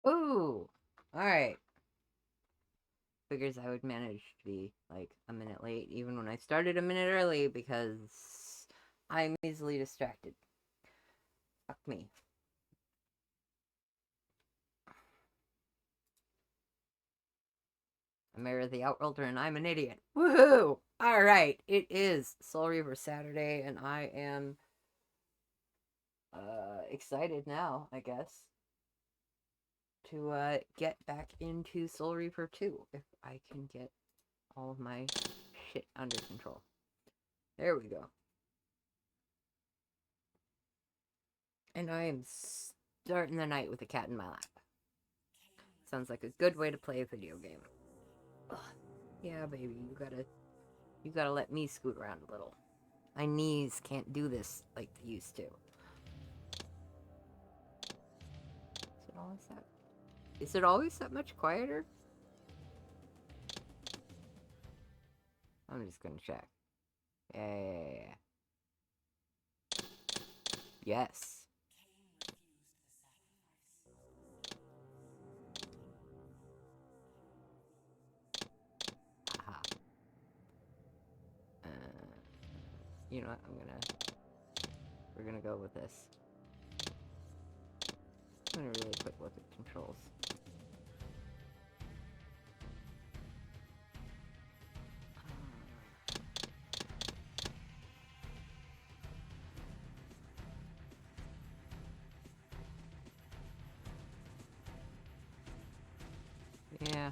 Ooh! Alright. Figures I would manage to be like a minute late, even when I started a minute early, because I'm easily distracted. Fuck me. Amira the Outworlder, and I'm an idiot. Woohoo! Alright, it is Soul Reaver Saturday, and I am excited now, I guess, to get back into Soul Reaver 2, if I can get all of my shit under control. There we go. And I am starting the night with a cat in my lap. Sounds like a good way to play a video game. Ugh. Yeah, baby, you gotta let me scoot around a little. My knees can't do this like they used to. Is it always that much quieter? I'm just gonna check. Yeah. Yes. Aha. You know what? We're gonna go with this. I'm gonna really quick look at controls. Yeah.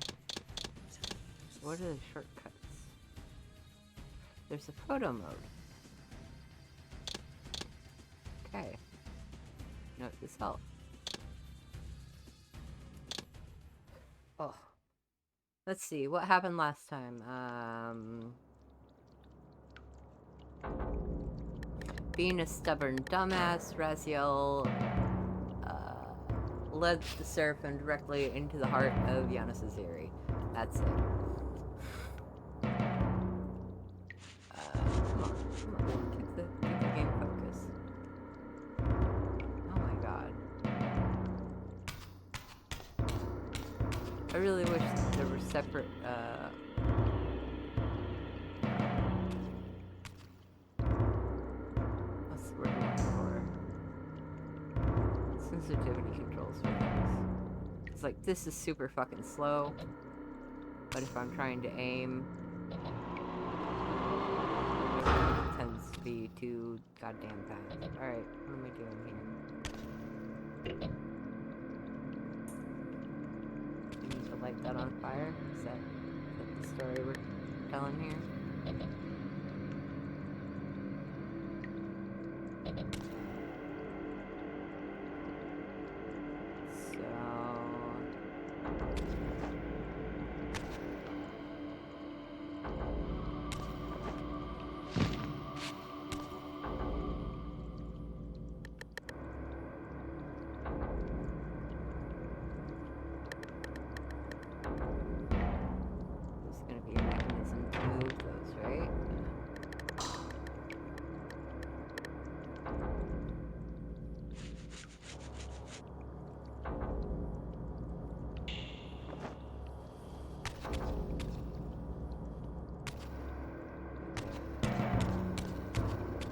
What are the shortcuts? There's a photo mode. Okay. Note this help. Oh. Let's see, what happened last time? Being a stubborn dumbass, Raziel led the Seraphim directly into the heart of Yanasaziri. That's it. Come on. Keep the game focused. Oh my god. I really wish there were separate, what's the word I'm looking for? Sensitivity controls for things. It's like, this is super fucking slow, but if I'm trying to aim, it tends to be too goddamn fast. Alright, what am I doing here? I need to light that on fire? Is that the story we're telling here?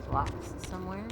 Blocks somewhere.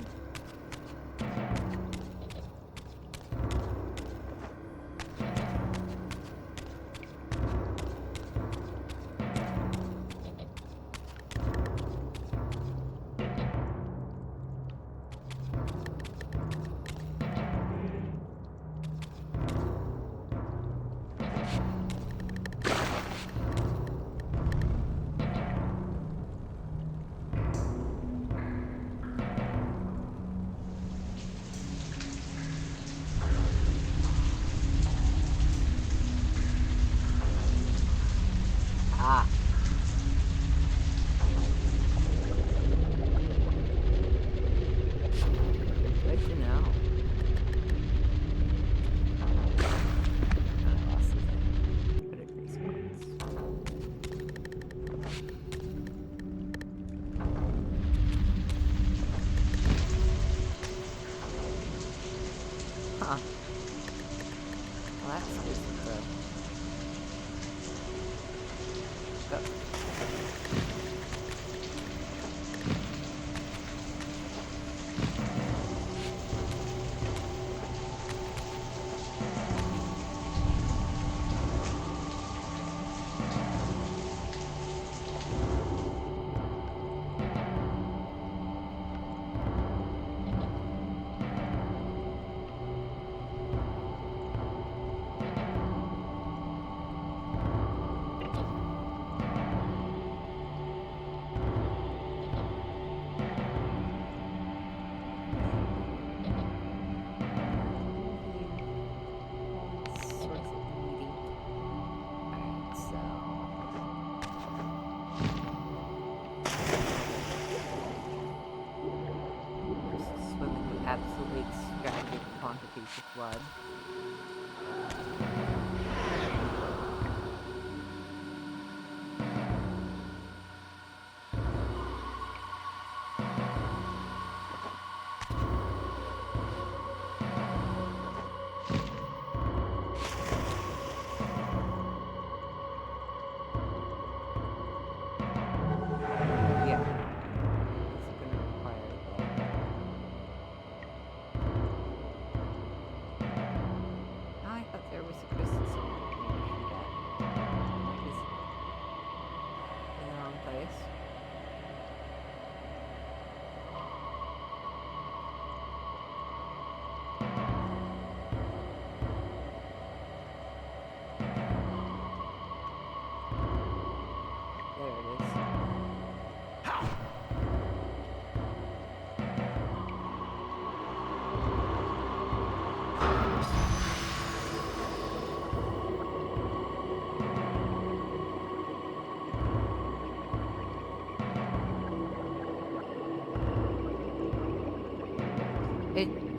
Well, that's just the... Absolutely extravagant quantities of blood. Yeah. This is going to require I thought there was a crystal somewhere that maybe should get. Is in the wrong place. There it is.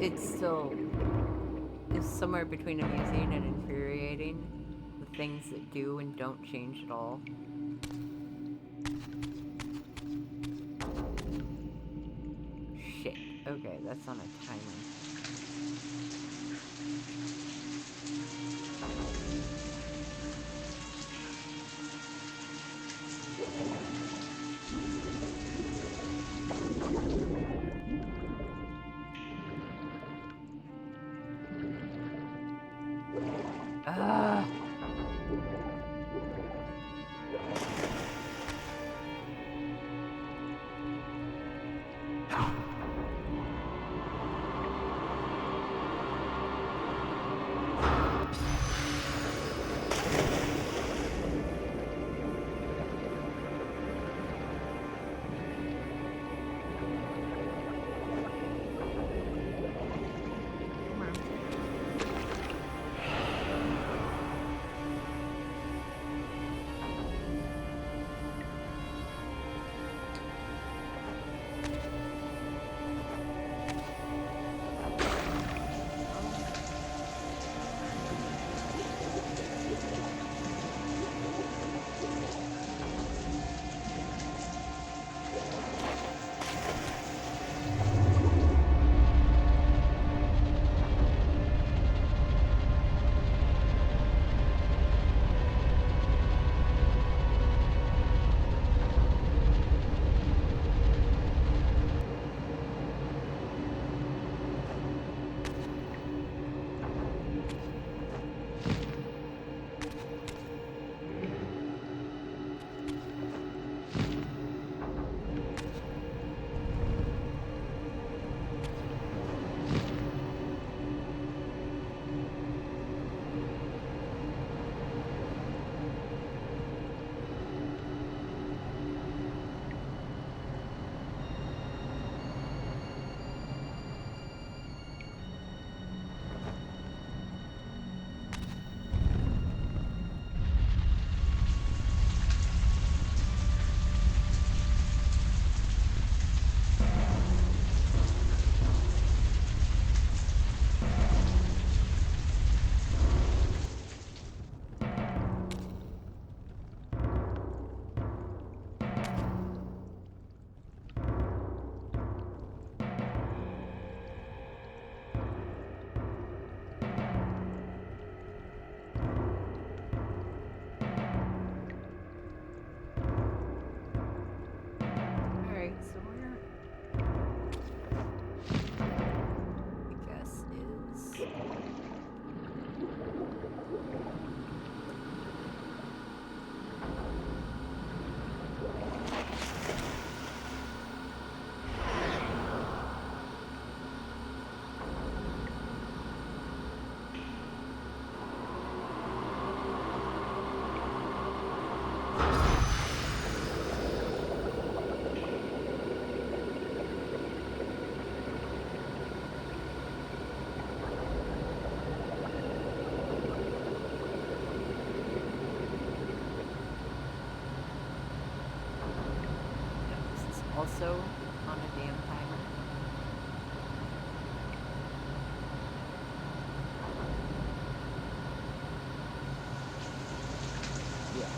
It's still is somewhere between amusing and infuriating. The things that do and don't change at all. Shit. Okay, that's on a timer. also on a damn timer? Yes.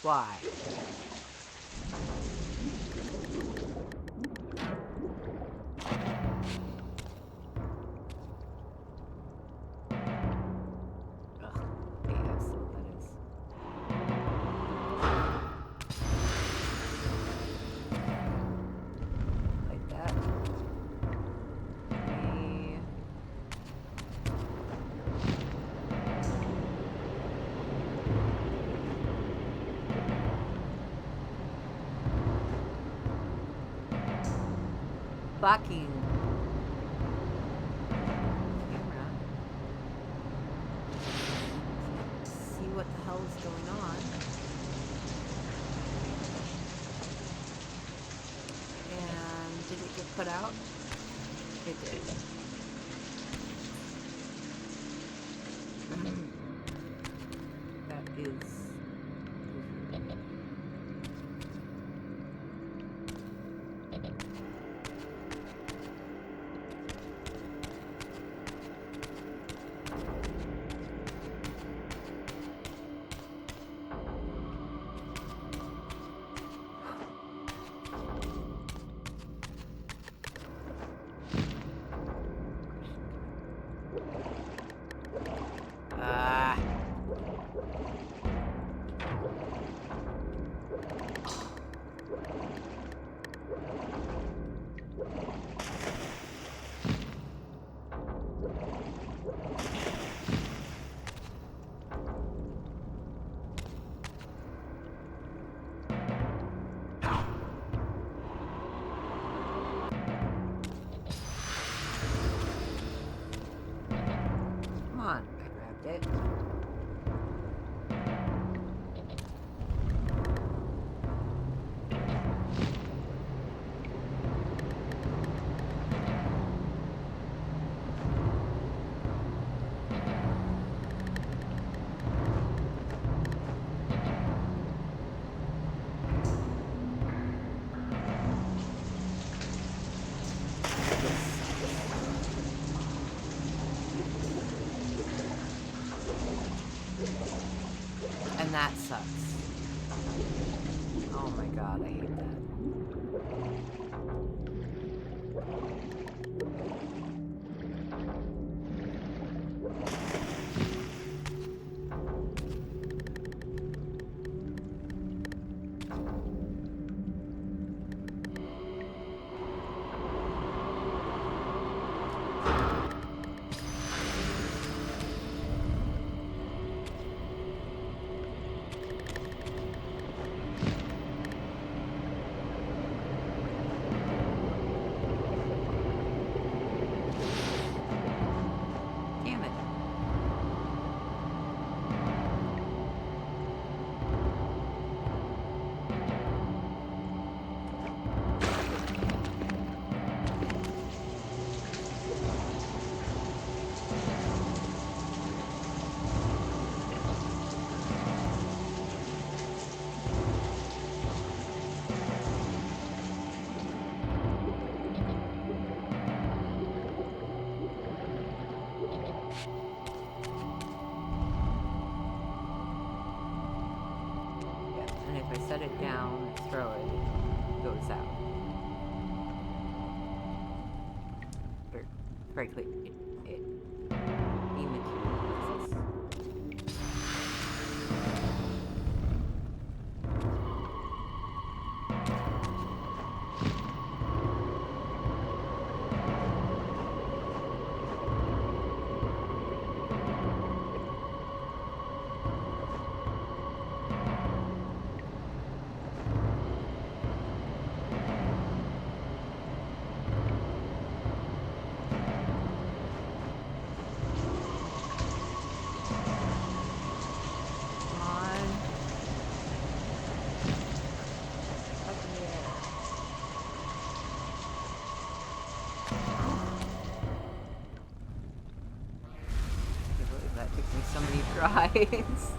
Why? Fucking camera. See what the hell is going on. And did it get put out? It did. That is... Come on, I grabbed it. And that sucks. Oh my god, I hate that. Damn it. And if I set it down, throw it, it goes out. Very quick. It dematerializes. tries.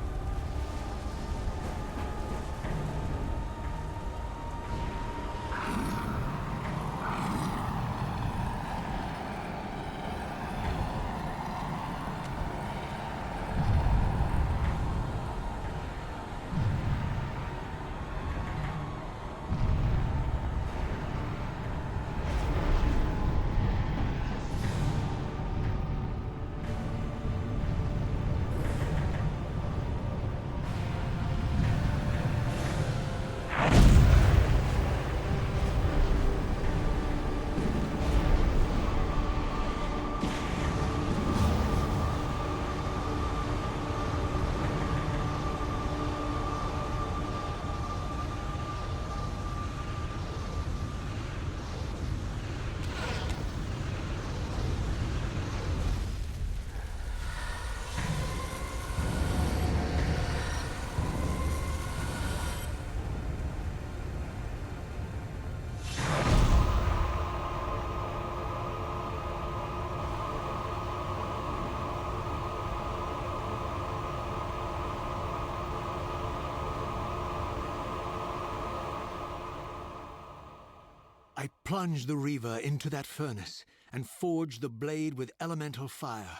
I plunged the Reaver into that furnace and forged the blade with elemental fire.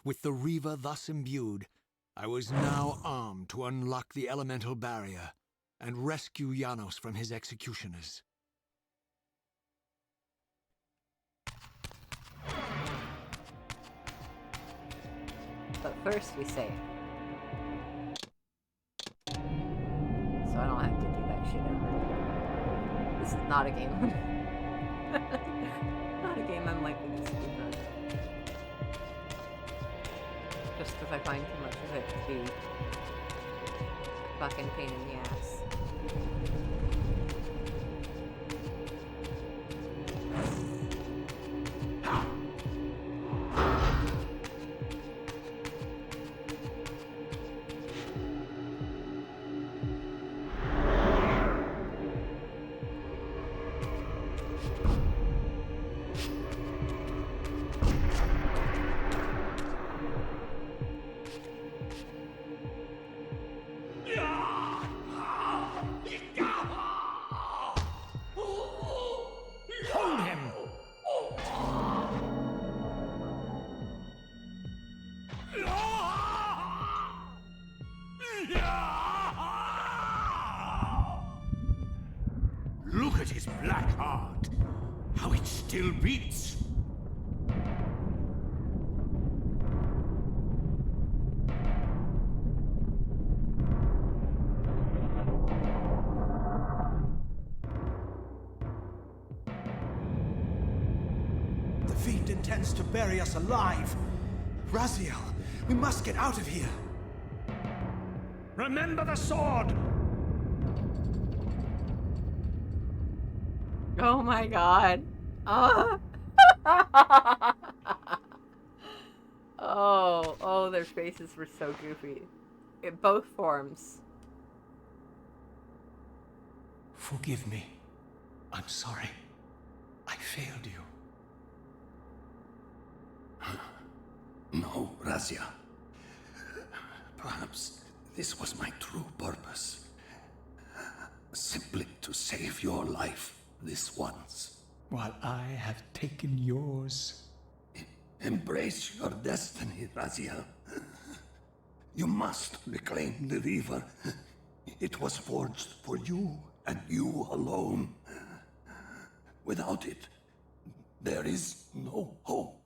With the Reaver thus imbued, I was now armed to unlock the elemental barrier and rescue Janos from his executioners. But first we save. So I don't have to do that shit ever. This is not a game. Not a game I'm likely to skip on. Just because I find too much of it to be a fucking pain in the ass. Look at his black heart. How it still beats. The fiend intends to bury us alive. Raziel, we must get out of here. Remember the sword! Oh my god. Oh. Oh, their faces were so goofy. In both forms. Forgive me. I'm sorry. I failed you. No, Razia. Perhaps this was my true purpose. Simply to save your life this once. While I have taken yours. Embrace your destiny, Razia. You must reclaim the Reaver. It was forged for you and you alone. Without it, there is no hope.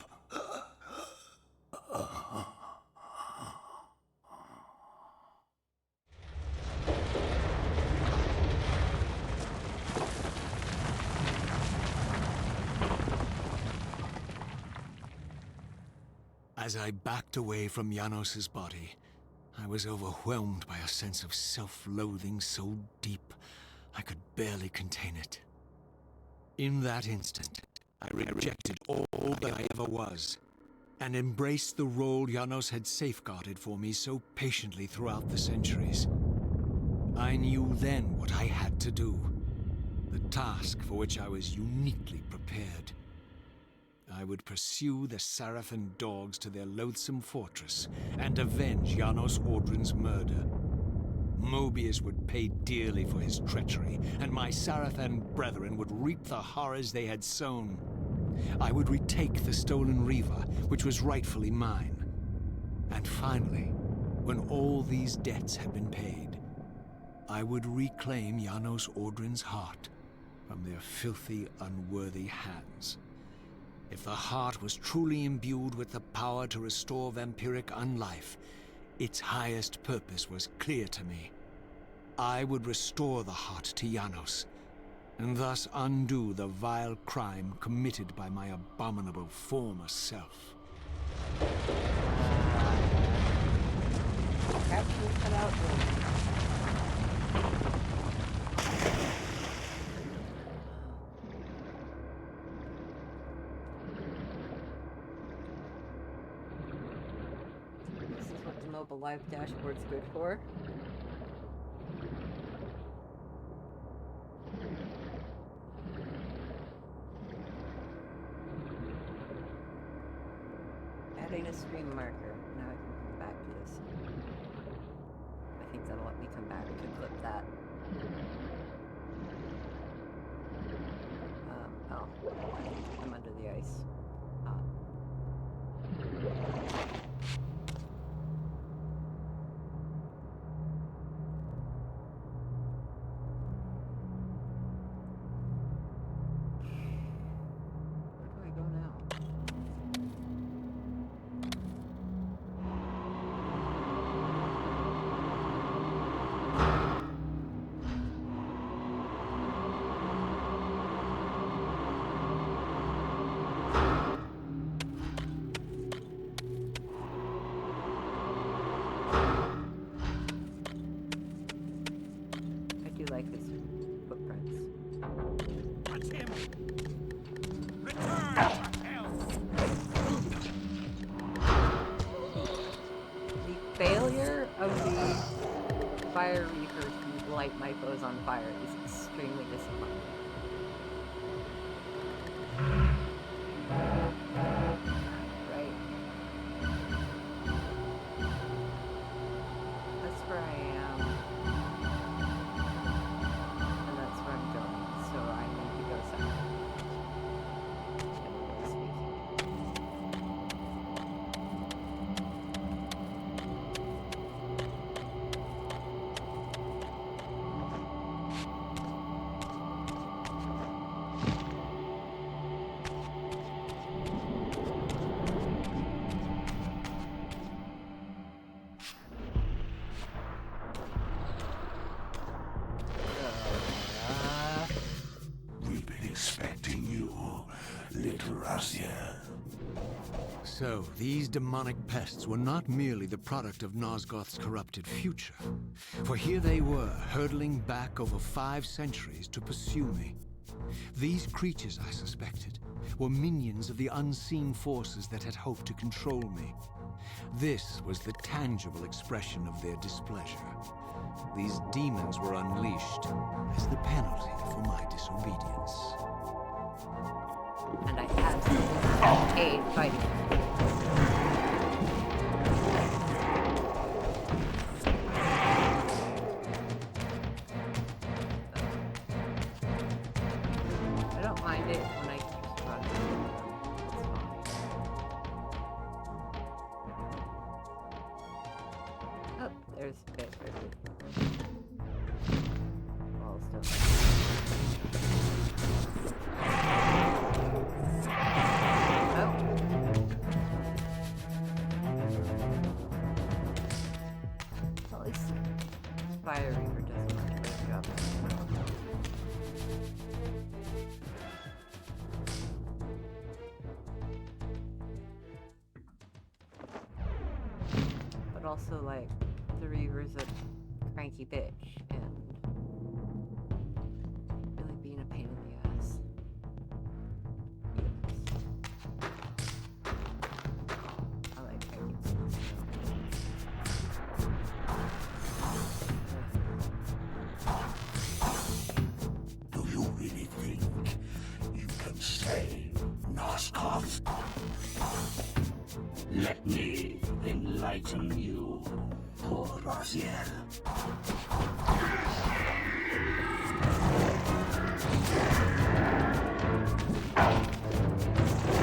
As I backed away from Janos's body, I was overwhelmed by a sense of self-loathing so deep I could barely contain it. In that instant, I rejected all that I ever was, and embraced the role Janos had safeguarded for me so patiently throughout the centuries. I knew then what I had to do, the task for which I was uniquely prepared. I would pursue the Sarafan dogs to their loathsome fortress and avenge Janos Audrin's murder. Mobius would pay dearly for his treachery, and my Sarafan brethren would reap the horrors they had sown. I would retake the stolen Reaver, which was rightfully mine. And finally, when all these debts had been paid, I would reclaim Janos Audrin's heart from their filthy, unworthy hands. If the heart was truly imbued with the power to restore vampiric unlife, its highest purpose was clear to me. I would restore the heart to Janos, and thus undo the vile crime committed by my abominable former self. Captions cut out. This is what the mobile live dashboard's good for. Adding a stream marker. Now I can come back to this. I think that'll let me come back to clip that. Oh. I'm under the ice. Where do I go now? I do like his footprints. That's him! Return, hell! The failure of the Fire Reaver to light my foes on fire is extremely disappointing. Right. That's where I am. And that's where I'm going. So I need to go south. Generally speaking. We've been expecting you, little Raziel. So, these demonic pests were not merely the product of Nosgoth's corrupted future, for here they were, hurtling back over 5 centuries to pursue me. These creatures, I suspected, were minions of the unseen forces that had hoped to control me. This was the tangible expression of their displeasure. These demons were unleashed as the penalty for my disobedience. And I absolutely have paid fighting. I don't mind it when I just run. It's fine. Oh, there's a bit. Well, still. At least Fire Reaver does a much better job. But also, like, the Reaver's a cranky bitch and really being a pain in the ass. I like cranky bitches. Do you really think you can save Nosgoth? Let me enlighten you, poor Raziel.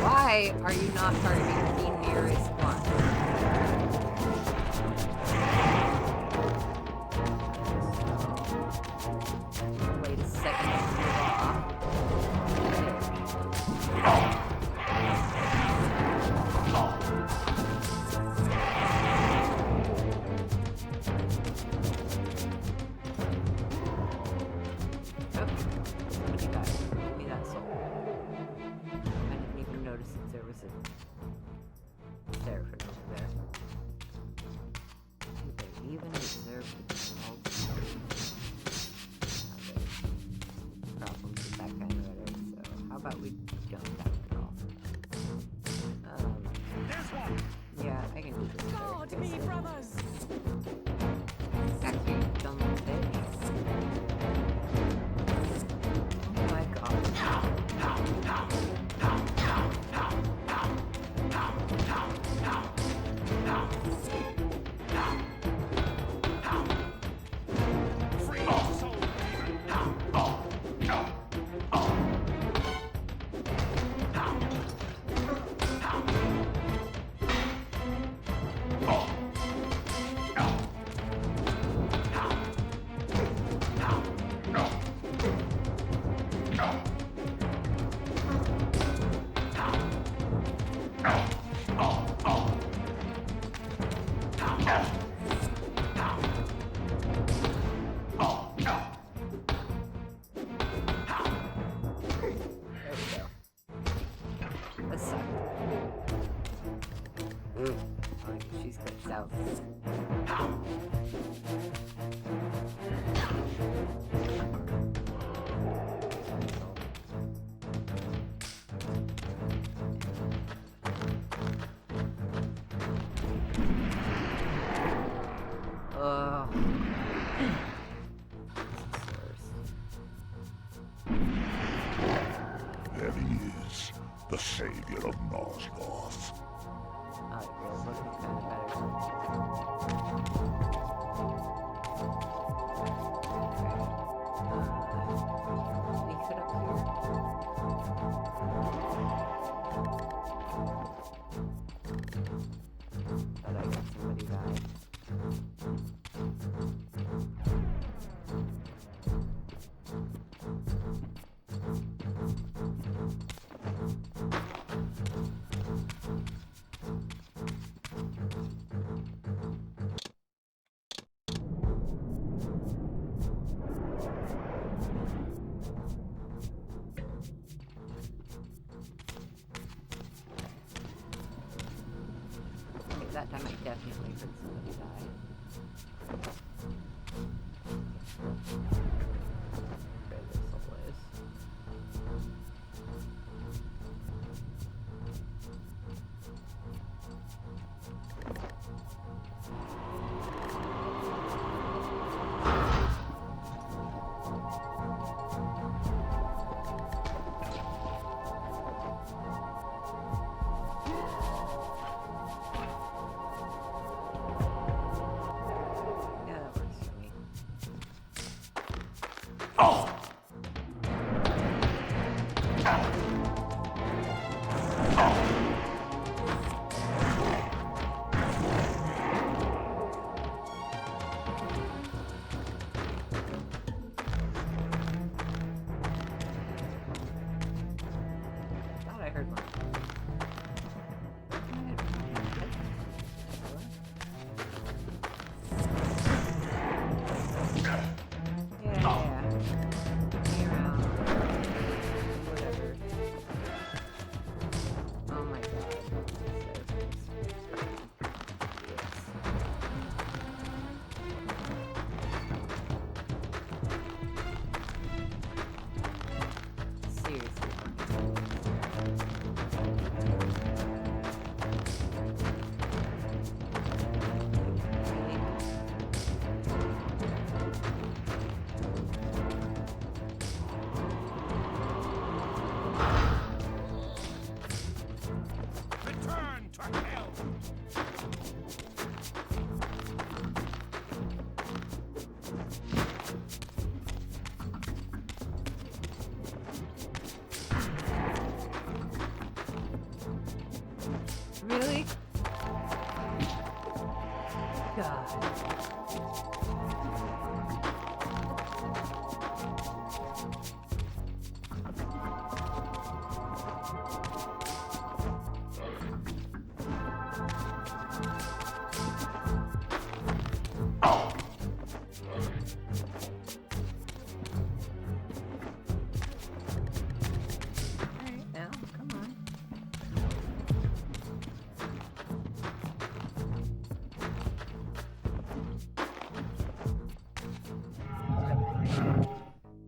Why are you not targeting the nearest one? Wait a second to move off. Oh, give me that. Give me that soul. I didn't even notice that there was a seraphim over there. Do they even deserve to be called seraphim? Problems with that kind of rhetoric, so how about we don't have it at all? Yeah, I can do this. God, me brothers! Actually, don't let it. Oh my god. She's glitched out. There he is, the savior of Nosgoth. Alright, well, looking kind of better. Can we fit up here? Thought I got somebody died. Okay, that time I definitely heard somebody die. Where this soul is. Yeah, that works for me. Thought I heard one. Yeah. Be around. Whatever. Oh my god. Seriously.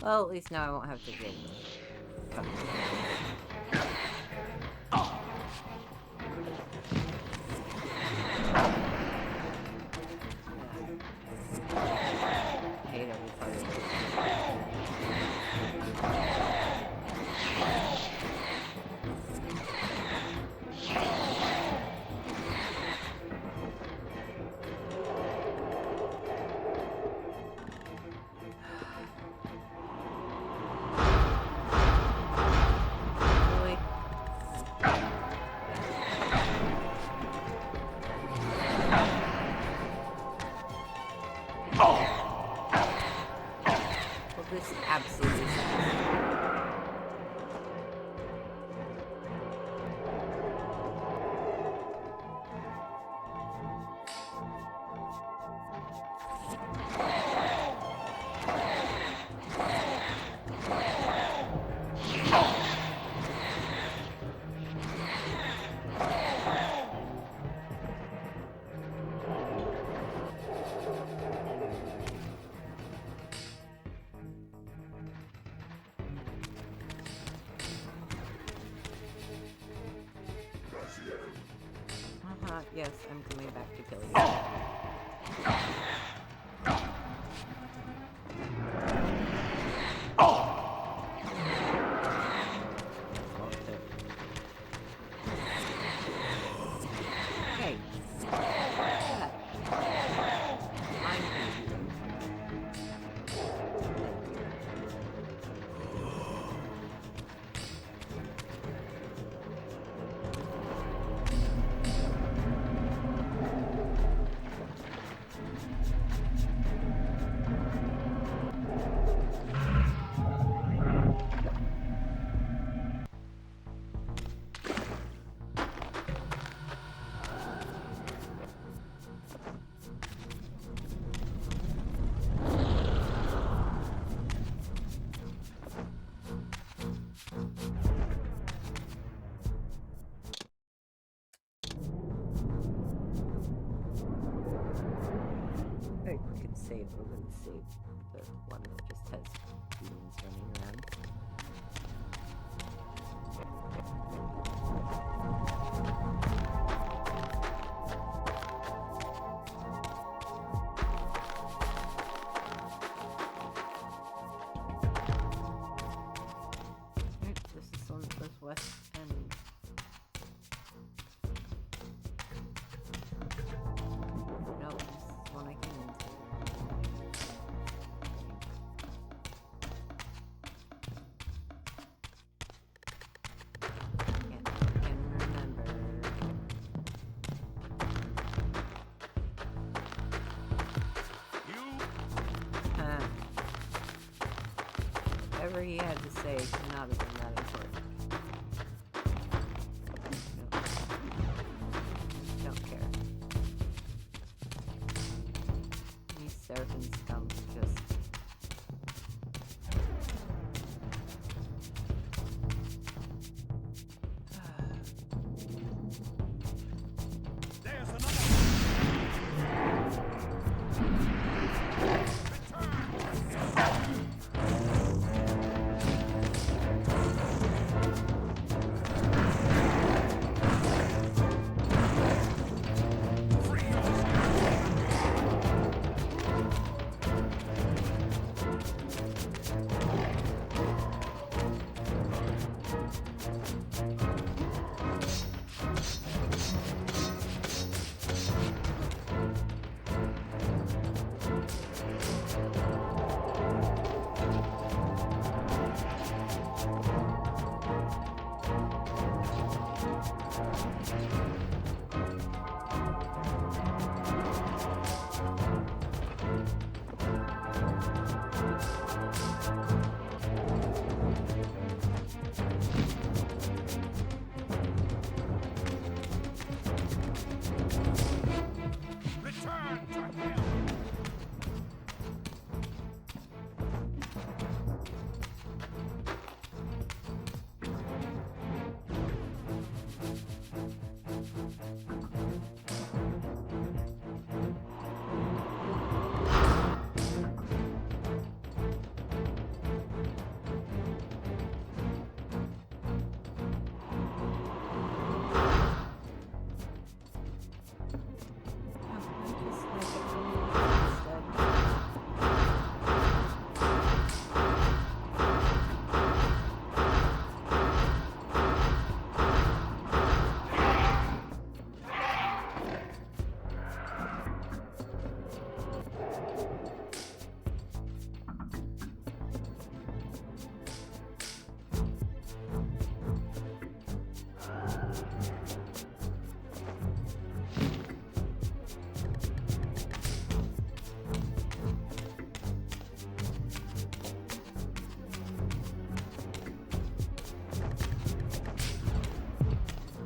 Well, at least now I won't have to dig. Hate every part of it. Really? Well, this absolutely sucks. Yes, I'm coming back to kill you. Hey. Yeah. I'm confused. Very quick and save. We're going to save the one that just has demons running around. Alright, this is the one that goes west and no, this is one I came into. Can't remember. Whatever he had to say could not have been that important. No. Don't care. These Seraphim scum just... There's another.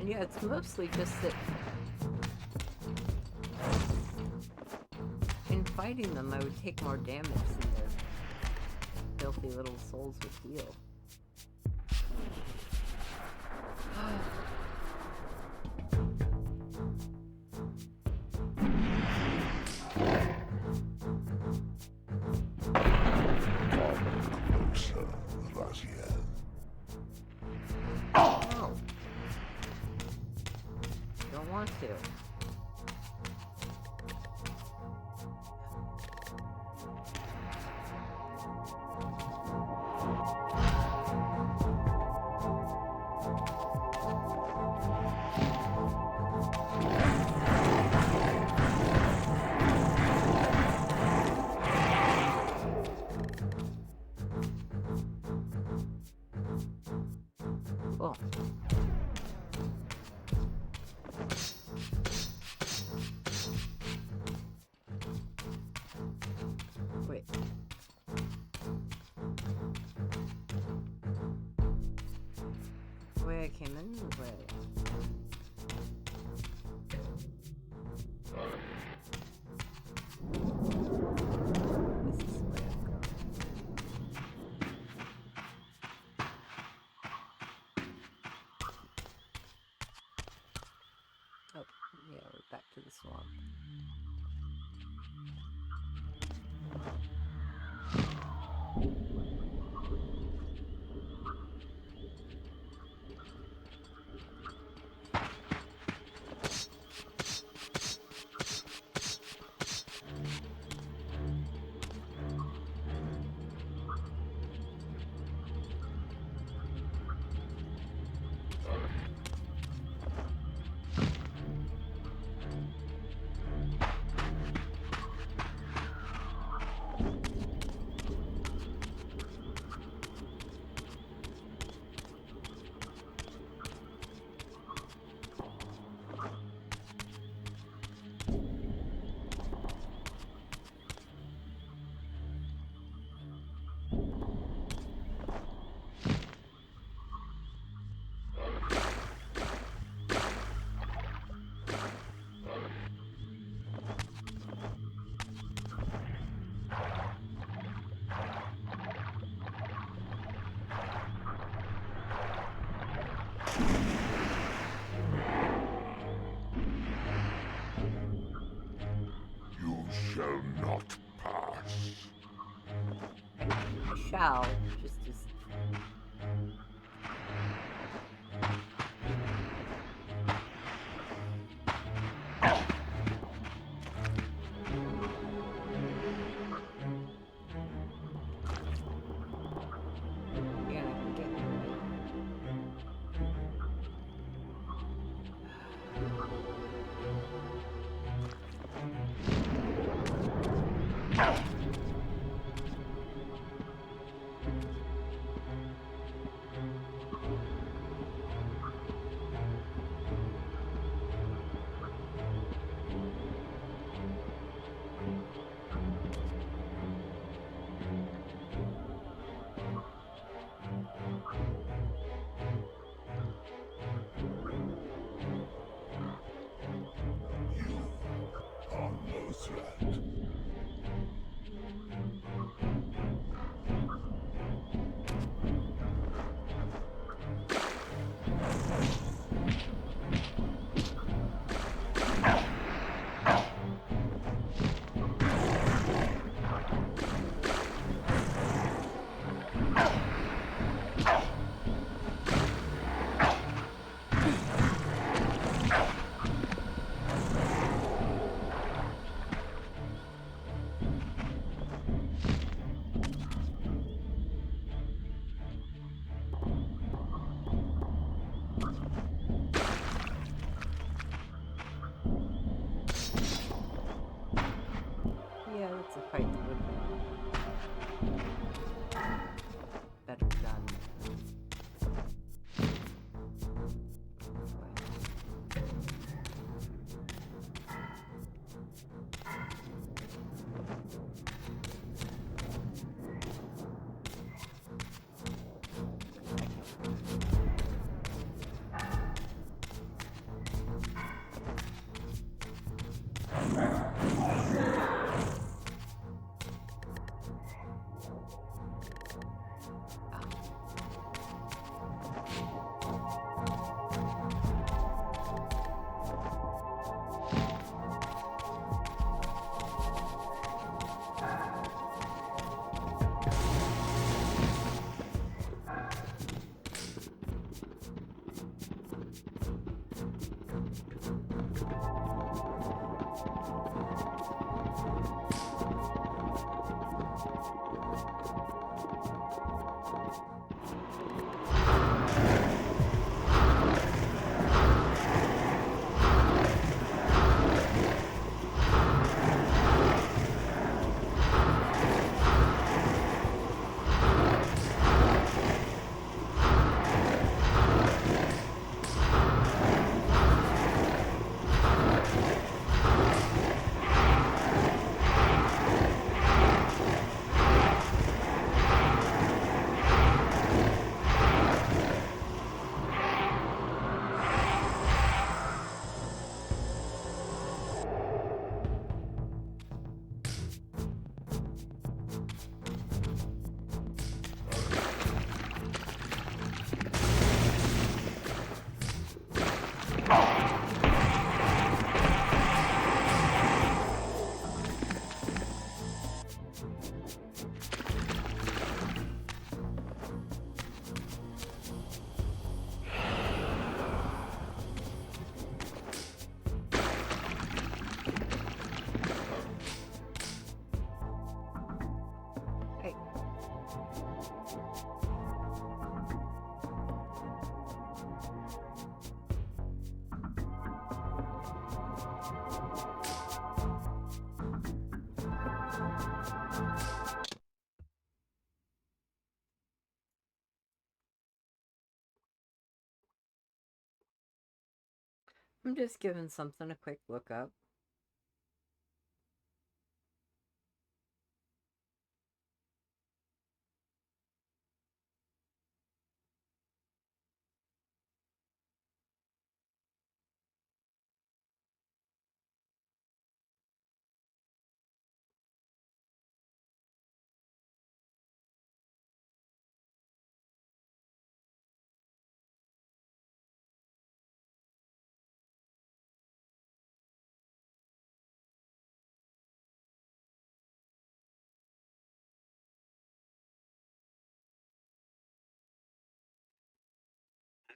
And yeah, it's mostly just that in fighting them, I would take more damage than their filthy little souls would heal. Closer, Raziel. Oh. Don't want to. Cool. Wait. The way I came in, the way this is the way I'm going. Oh, yeah, we're back to the swamp. You shall not pass. I shall, just... You're gonna get me. You are no I'm just giving something a quick look up.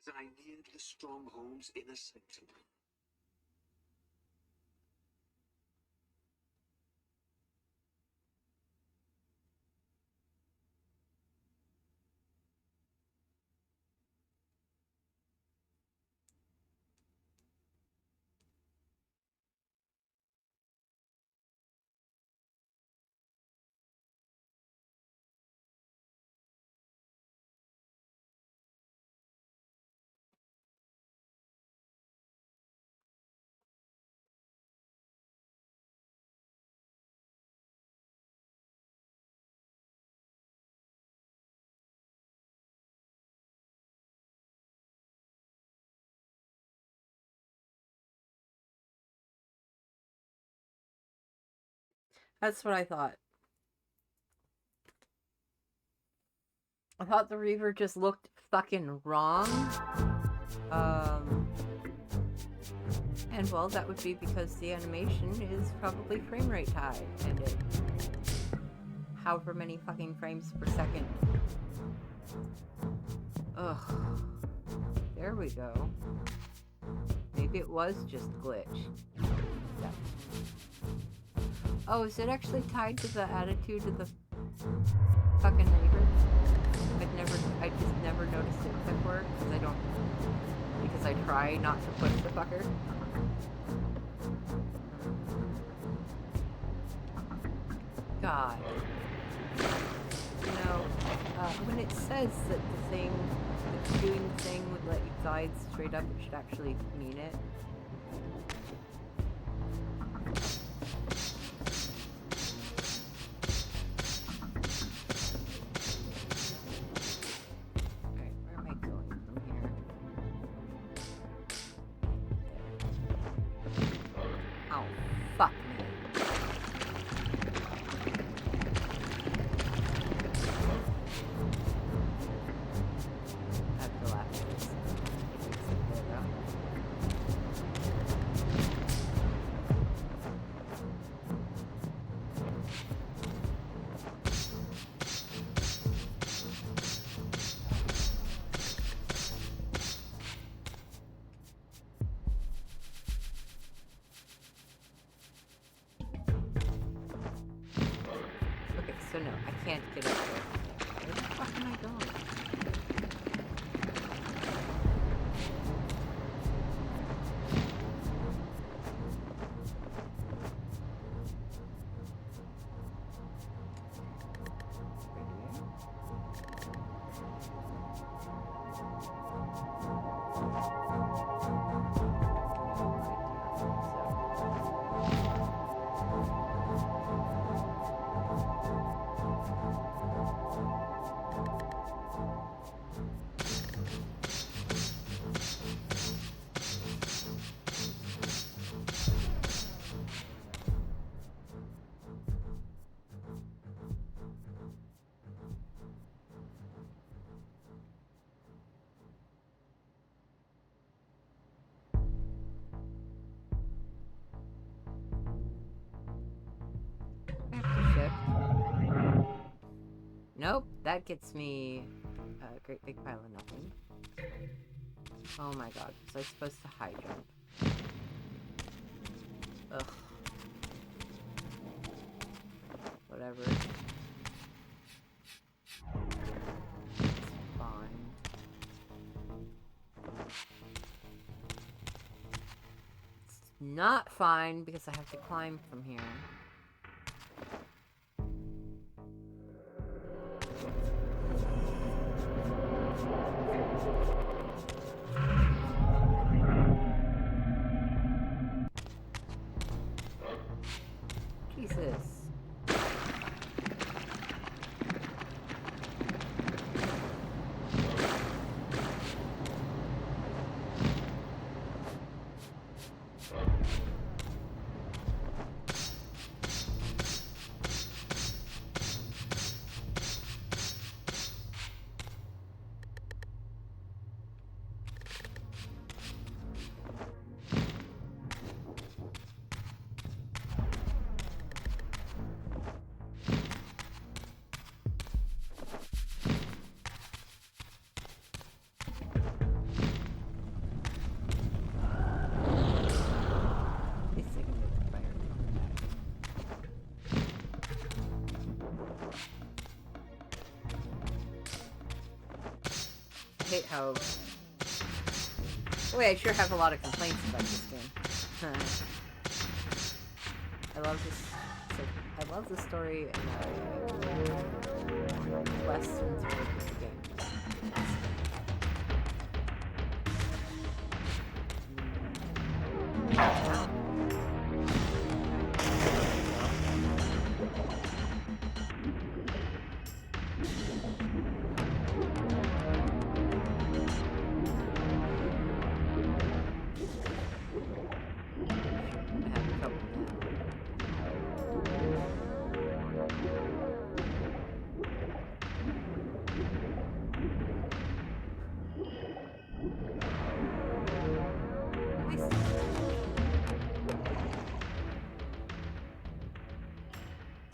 As I neared the stronghold's inner sanctum, That's what I thought. I thought the Reaver just looked fucking wrong. And well, that would be because the animation is probably frame rate high, and it however many fucking frames per second. Ugh. There we go. Maybe it was just a glitch. Yeah. Oh, is it actually tied to the attitude of the fucking Reaver? I just never noticed it before, because I try not to push the fucker. God. You know, when it says that doing the thing would let you glide straight up, it should actually mean it. So no, I can't get up there. Where the fuck am I going? Nope, that gets me a great big pile of nothing. Oh my god, was I supposed to high jump? Ugh. Whatever. It's fine. It's not fine because I have to climb from here. how... Wait, I sure have a lot of complaints about this game. I love this... I love the story, and quests and the game.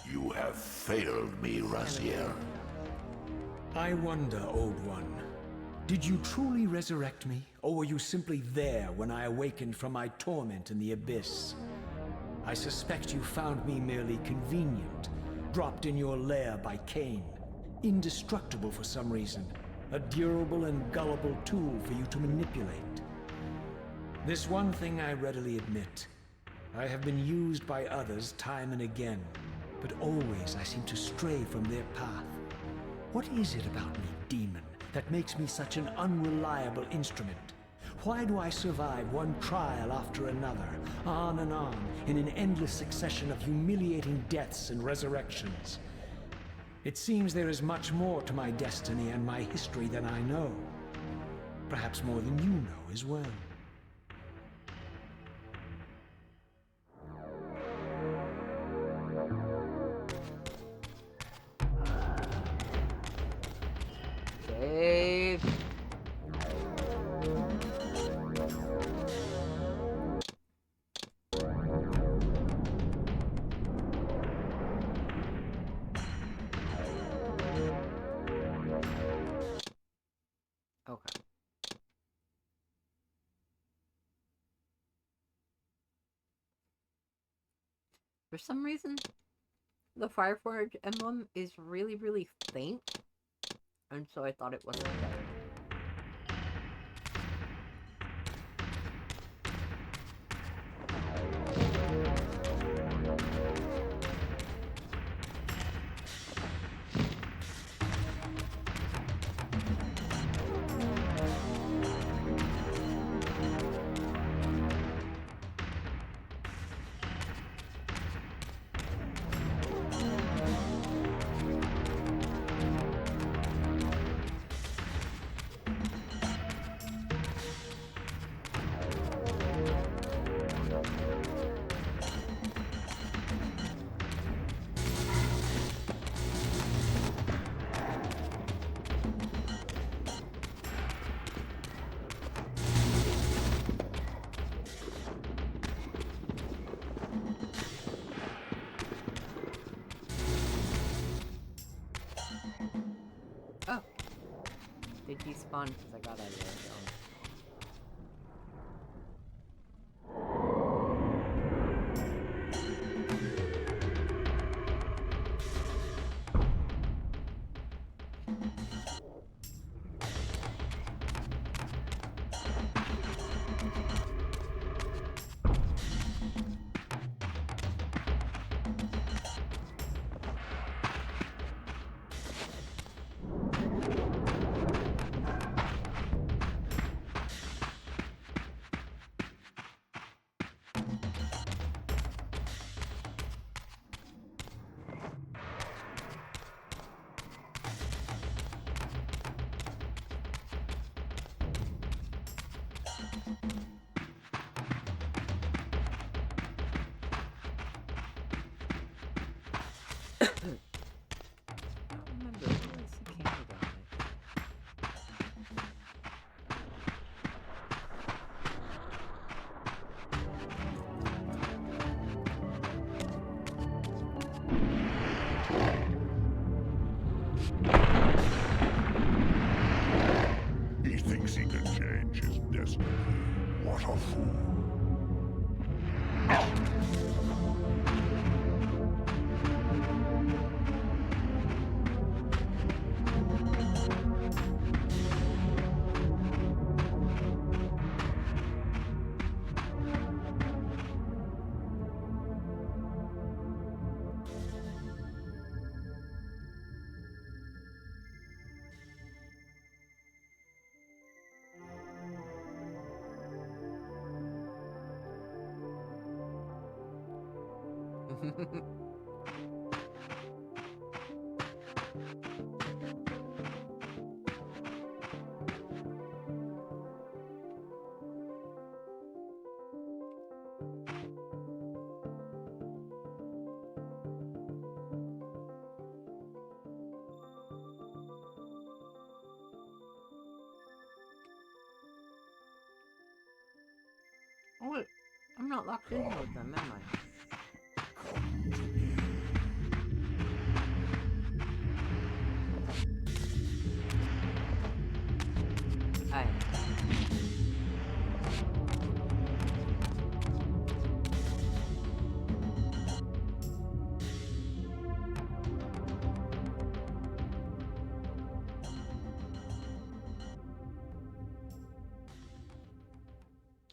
You have failed me, Raziel. I wonder, Old One. Did you truly resurrect me, or were you simply there when I awakened from my torment in the abyss? I suspect you found me merely convenient, dropped in your lair by Cain, indestructible for some reason, a durable and gullible tool for you to manipulate. This one thing I readily admit. I have been used by others time and again, but always I seem to stray from their path. What is it about me, demon, that makes me such an unreliable instrument? Why do I survive one trial after another, on and on, in an endless succession of humiliating deaths and resurrections? It seems there is much more to my destiny and my history than I know. Perhaps more than you know as well. Save. Okay. For some reason, the Fireforge emblem is really, really faint. And so I thought it wasn't better. Oh. They despawned because I got out of there. So. He thinks he can change his destiny. What a fool. Oh, I'm not locked in with them, am I? I am.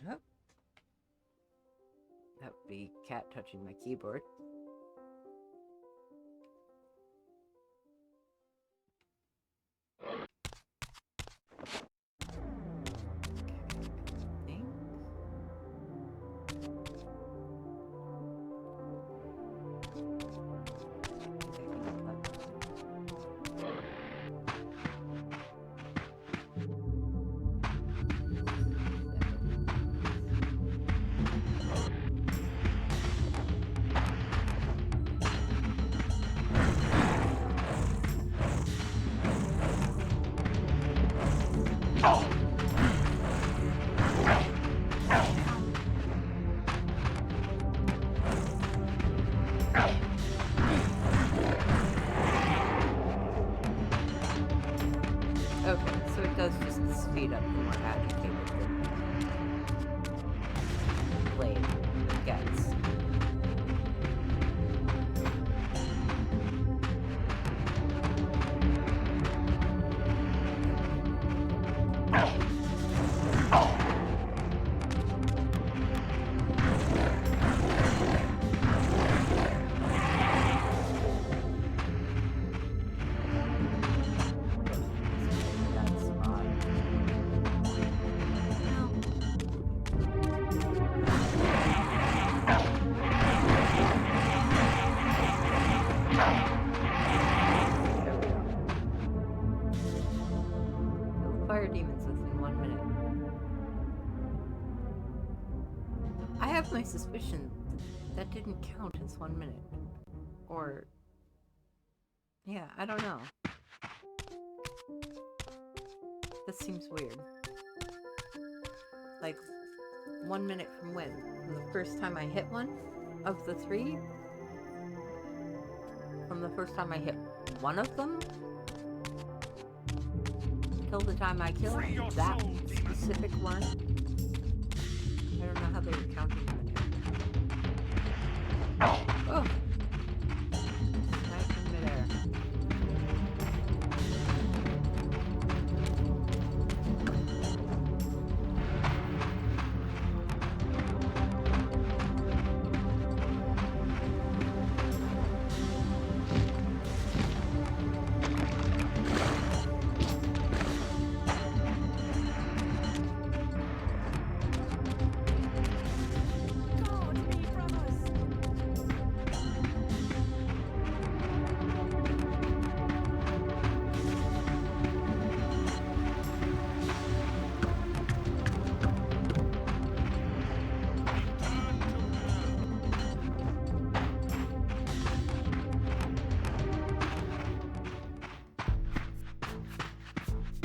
Oh. That would be cat touching my keyboard. Okay, Okay, so it does just speed up the more agitated the blade gets. That spot. There we go. Kill the fire demons within 1 minute. I have my suspicion that didn't count as 1 minute. Or... yeah, I don't know. That seems weird. Like, 1 minute from when? From the first time I hit one? Of the three? From the first time I hit one of them? Till the time I kill that specific one? I don't know how they were counting them in here. Oh! Nice in midair.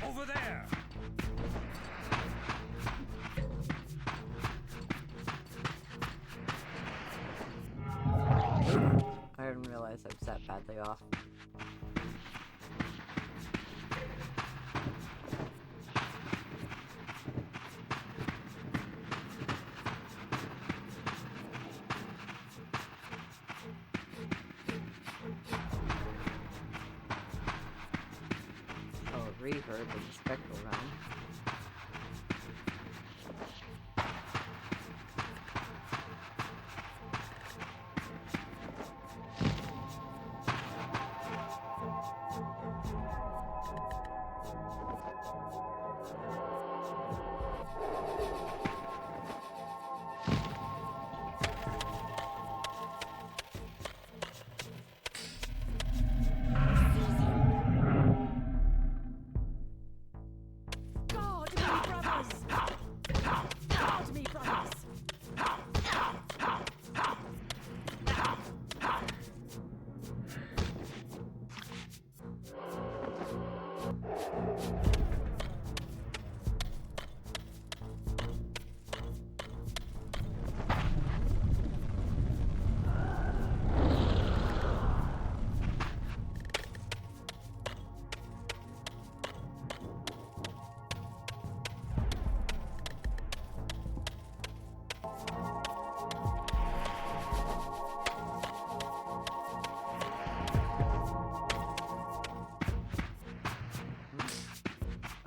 Over there! I didn't realize I was that badly off. Soul Reaver, the spectral realm.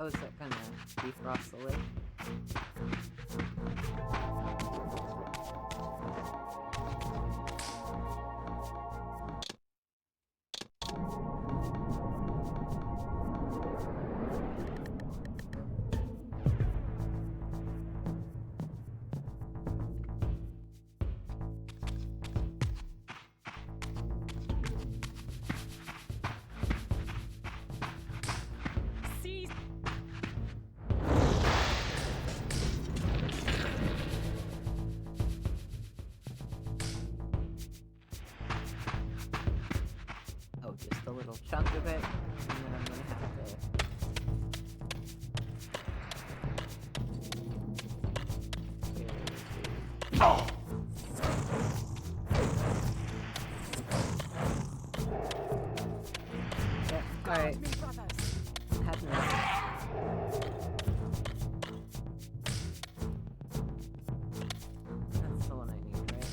Oh, so that kind of defrosts the lake. Oh, just a little chunk of it, and then I'm gonna have to... Yeah, alright. Had enough. That's the one I need, right?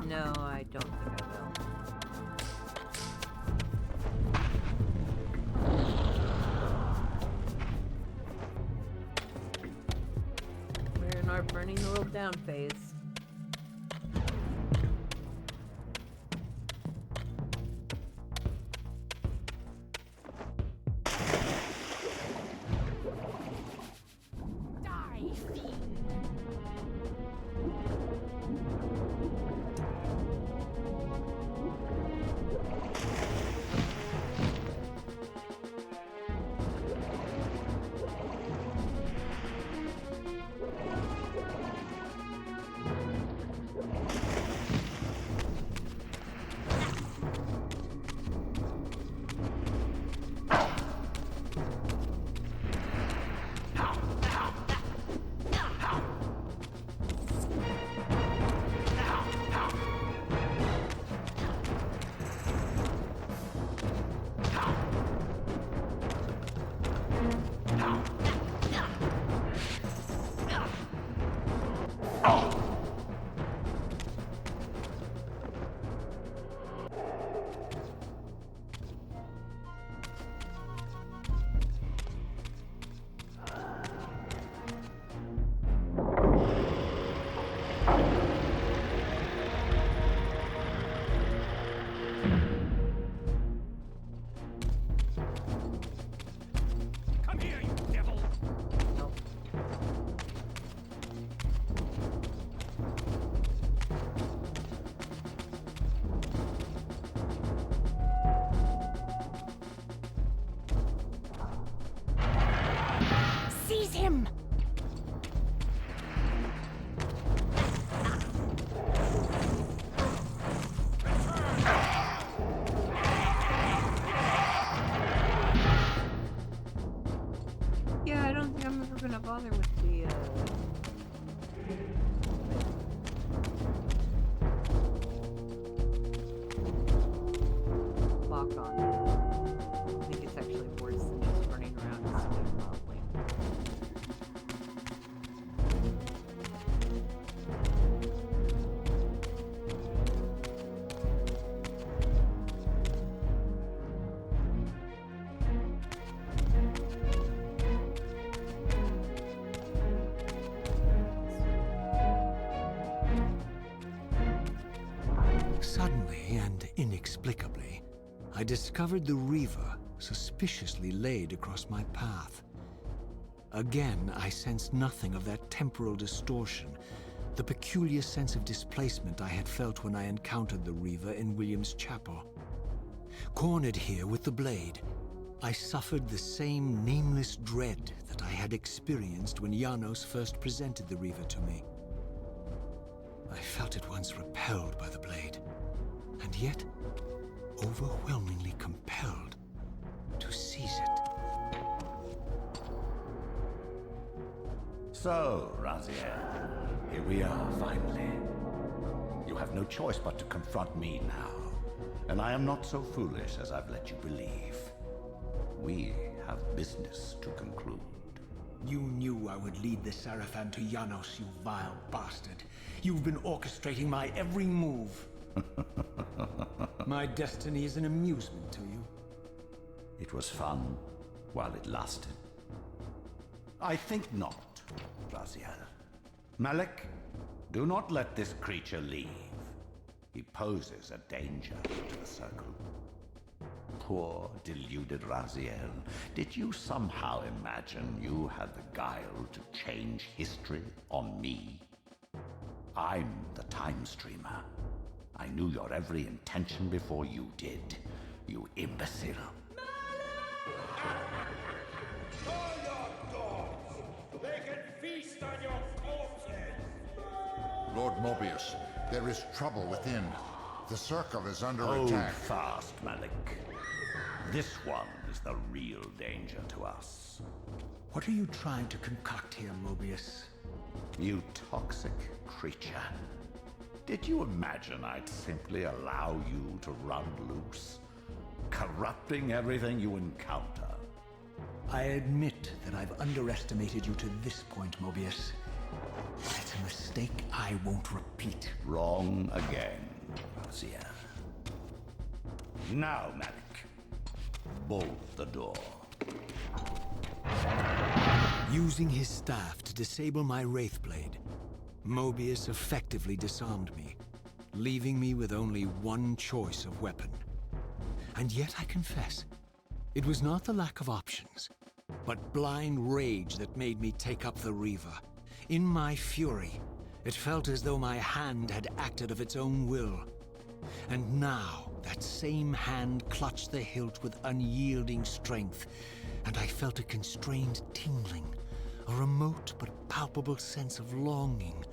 No, I don't think I will. We're in our burning the world down phase. Come here, you devil! Nope. Seize him! Yeah, I don't think I'm ever gonna bother with the, lock on. I think it's actually worse than just running around and swinging wildly. Suddenly and inexplicably, I discovered the Reaver suspiciously laid across my path. Again, I sensed nothing of that temporal distortion, the peculiar sense of displacement I had felt when I encountered the Reaver in William's chapel. Cornered here with the blade, I suffered the same nameless dread that I had experienced when Janos first presented the Reaver to me. I felt at once repelled by the blade, and yet overwhelmingly compelled to seize it. So, Raziel, here we are finally. You have no choice but to confront me now. And I am not so foolish as I've let you believe. We have business to conclude. You knew I would lead the Sarafan to Janos, you vile bastard. You've been orchestrating my every move. My destiny is an amusement to you. It was fun while it lasted. I think not, Raziel. Malik, do not let this creature leave. He poses a danger to the Circle. Poor, deluded Raziel. Did you somehow imagine you had the guile to change history on me? I'm the Time Streamer. I knew your every intention before you did, you imbecile. Call your dogs! They can feast on your corpses! Lord Mobius, there is trouble within. The Circle is under Hold attack. fast, Malik. This one is the real danger to us. What are you trying to concoct here, Mobius? You toxic creature. Did you imagine I'd simply allow you to run loose? Corrupting everything you encounter. I admit that I've underestimated you to this point, Mobius. But it's a mistake I won't repeat. Wrong again, Raziel. Now, Malik. Bolt the door. Using his staff to disable my Wraithblade, Mobius effectively disarmed me, leaving me with only one choice of weapon. And yet I confess, it was not the lack of options, but blind rage that made me take up the Reaver. In my fury, it felt as though my hand had acted of its own will. And now, that same hand clutched the hilt with unyielding strength, and I felt a constrained tingling, a remote but palpable sense of longing,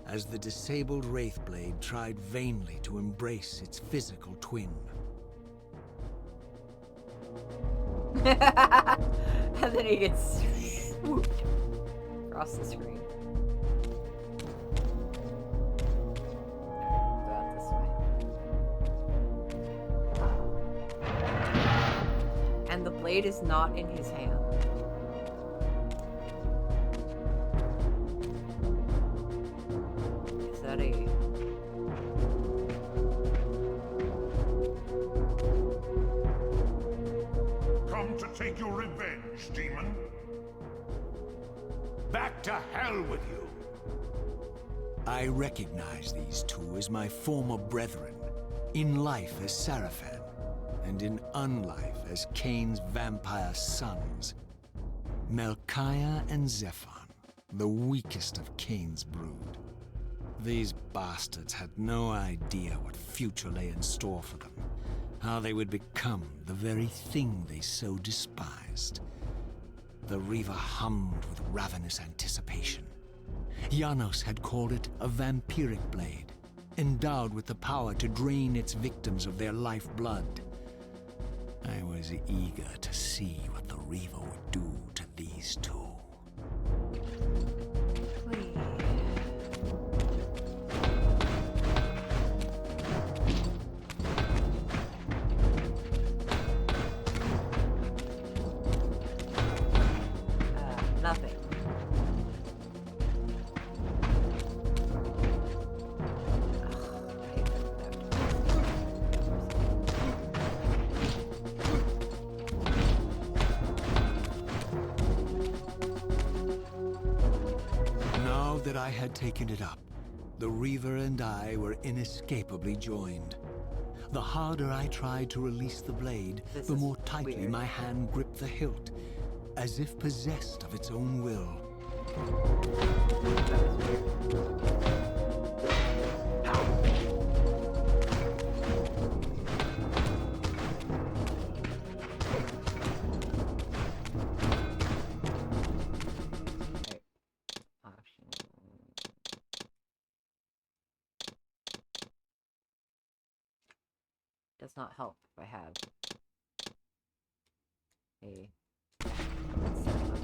as the disabled Wraithblade tried vainly to embrace its physical twin. And then he gets swooped across the screen. Go out this way. And the blade is not in his hand. Is that a... Come to take your revenge, demon. Back to hell with you! I recognize these two as my former brethren, in life as Sarafan, and in unlife as Cain's vampire sons. Melchiah and Zephon, the weakest of Cain's brood. These bastards had no idea what future lay in store for them, how they would become the very thing they so despised. The Reaver hummed with ravenous anticipation. Janos had called it a vampiric blade, endowed with the power to drain its victims of their lifeblood. I was eager to see what the Reaver would do to these two. Nothing. Now that I had taken it up, the Reaver and I were inescapably joined. The harder I tried to release the blade, This the is more tightly weird. my hand gripped the hilt, as if possessed of its own will. That was weird. Okay. Option. Does not help if I have a set of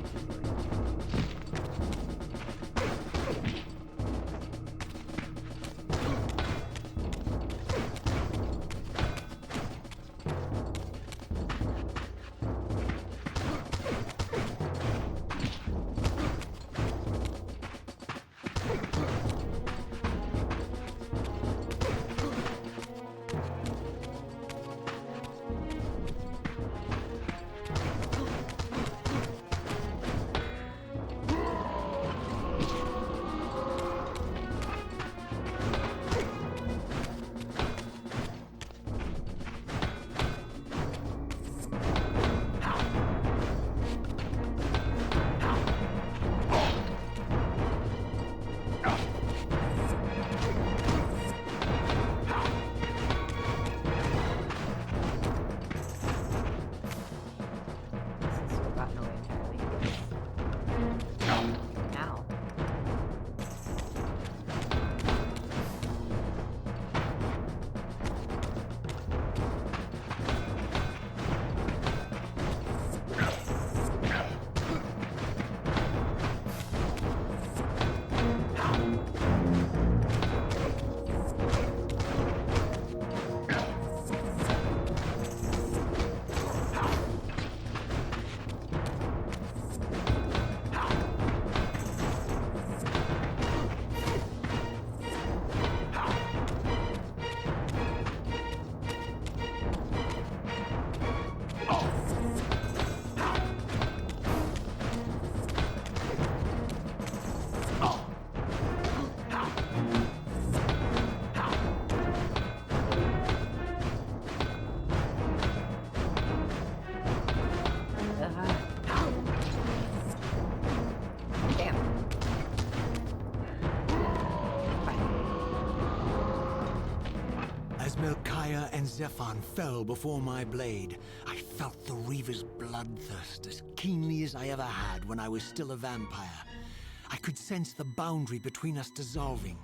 Maya and Zephon fell before my blade, I felt the Reaver's bloodthirst as keenly as I ever had when I was still a vampire. I could sense the boundary between us dissolving.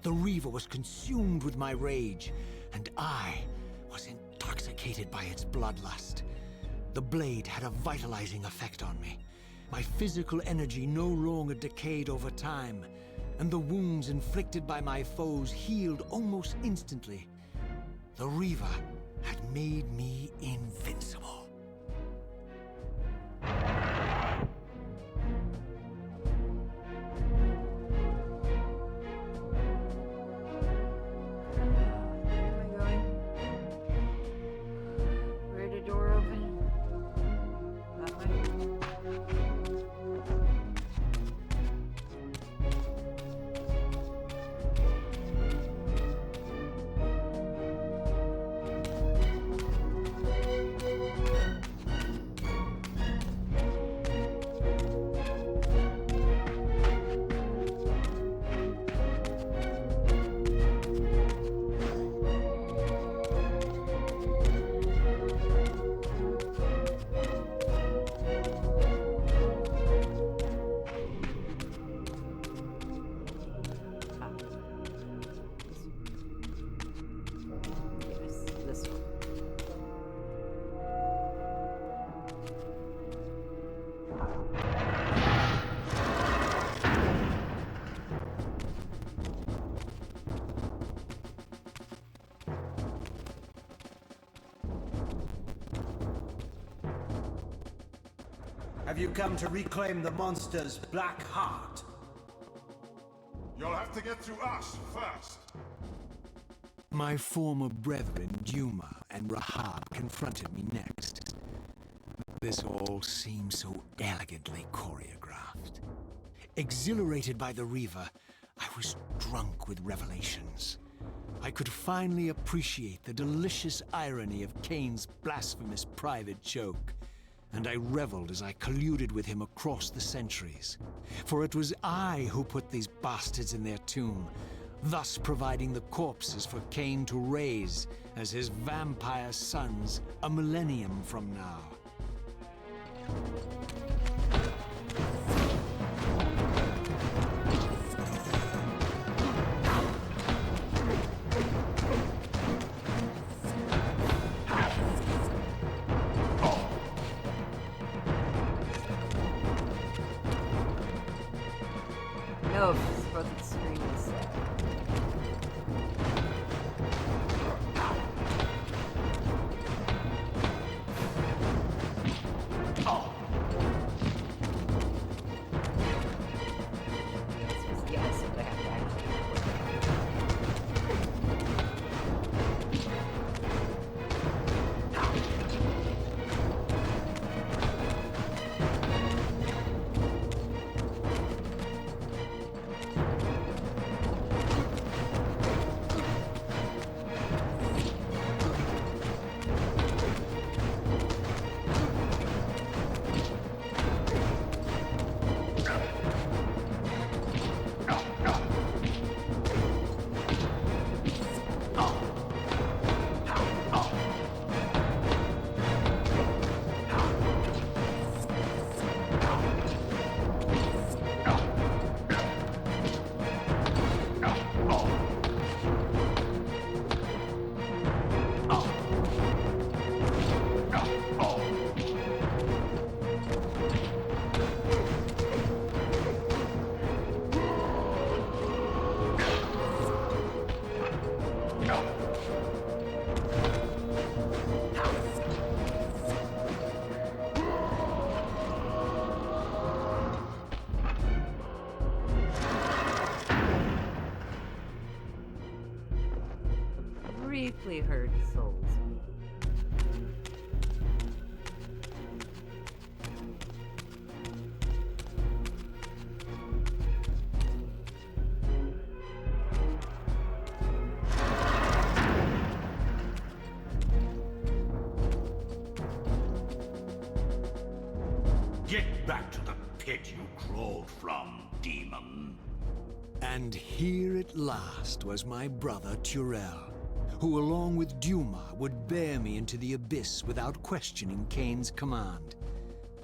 The Reaver was consumed with my rage, and I was intoxicated by its bloodlust. The blade had a vitalizing effect on me. My physical energy no longer decayed over time, and the wounds inflicted by my foes healed almost instantly. The Reaver had made me invincible. Where am I going? Where did the door open? That way? Yes, this one. Have you come to reclaim the monster's black heart? You'll have to get through us first. My former brethren, Duma and Rahab, confronted me next. This all seemed so elegantly choreographed. Exhilarated by the Reaver, I was drunk with revelations. I could finally appreciate the delicious irony of Cain's blasphemous private joke, and I reveled as I colluded with him across the centuries. For it was I who put these bastards in their tomb, thus providing the corpses for Cain to raise as his vampire sons a millennium from now. No, it's supposed to scream this. Yes, but I have to actually. Briefly heard souls. Get back to the pit you crawled from, demon. And here at last was my brother Turel, who along with Duma would bear me into the abyss without questioning Kain's command.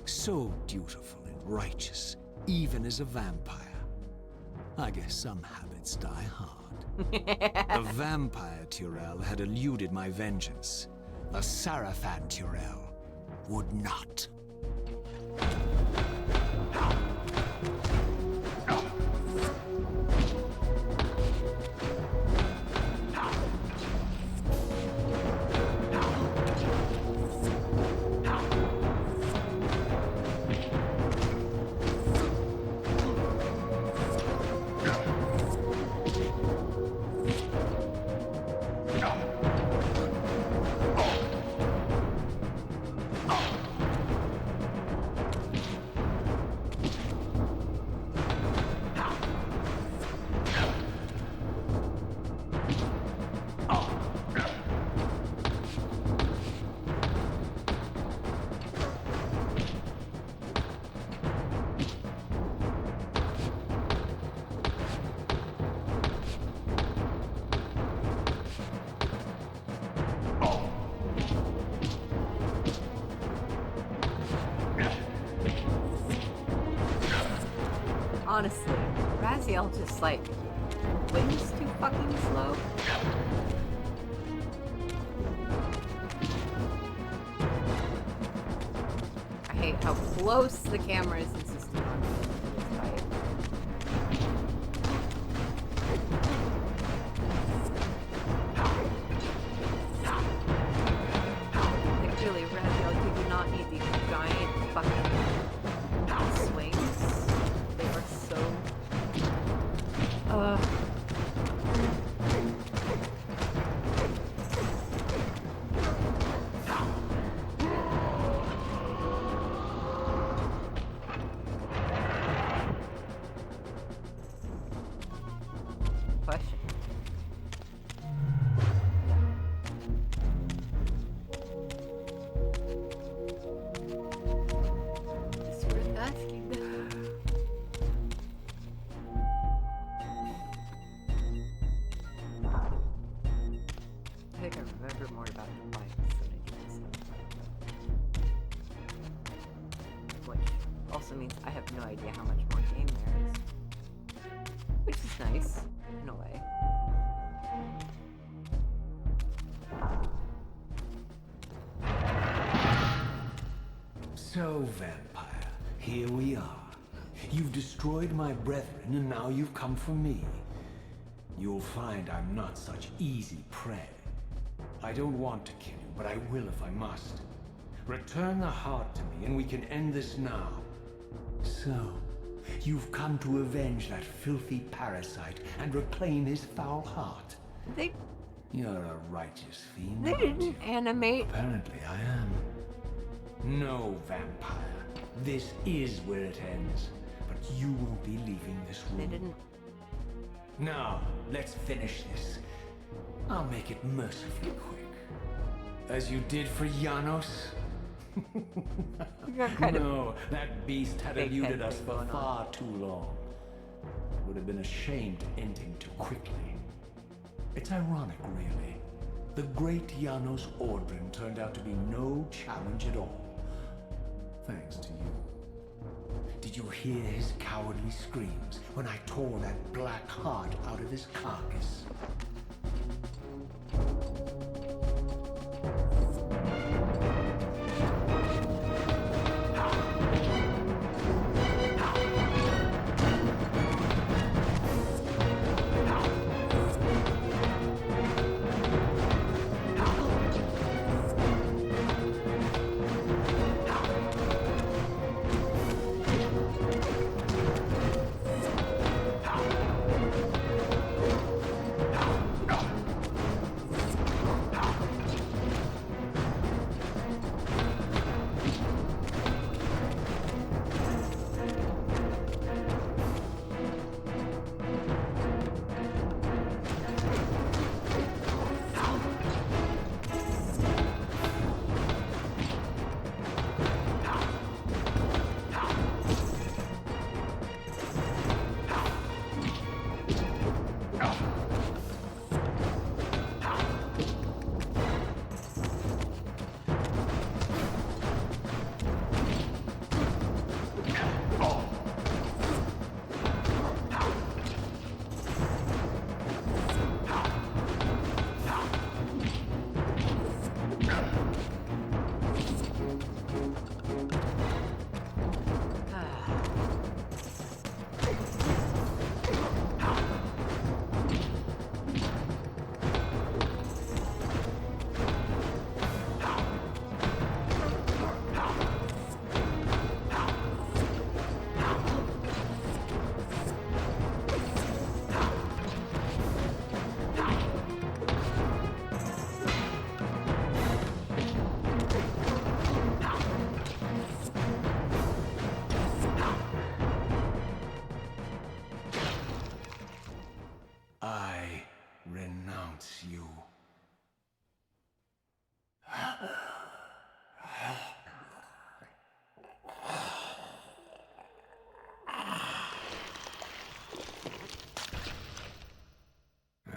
So dutiful and righteous, even as a vampire. I guess some habits die hard. The vampire Tyrell had eluded my vengeance. The Sarafan Tyrell would not. Honestly, Raziel just like wings too fucking slow. I hate how close the camera is insisting on being in this fight. Like really, Raziel, you do not need these giant fucking swings. They were so... Question. It's worth asking though. I think I remember more about the fights than I do this stuff. Which also means I have no idea how much more game there is. Which is nice, in a way. So, vampire, here we are. You've destroyed my brethren, and now you've come for me. You'll find I'm not such easy prey. I don't want to kill you, but I will if I must. Return the heart to me, and we can end this now. So, you've come to avenge that filthy parasite and reclaim his foul heart. They You're a righteous fiend. they aren't didn't you? animate. Apparently I am. No, vampire. This is where it ends. But you won't be leaving this room. They didn't. Now, let's finish this. I'll make it mercifully quick. As you did for Janos? You're kind of. No, that beast had big eluded head us thing for going on. far too long. It would have been a shame to end him too quickly. It's ironic, really. The great Janos Ordrin turned out to be no challenge at all. Thanks to you. Did you hear his cowardly screams when I tore that black heart out of his carcass?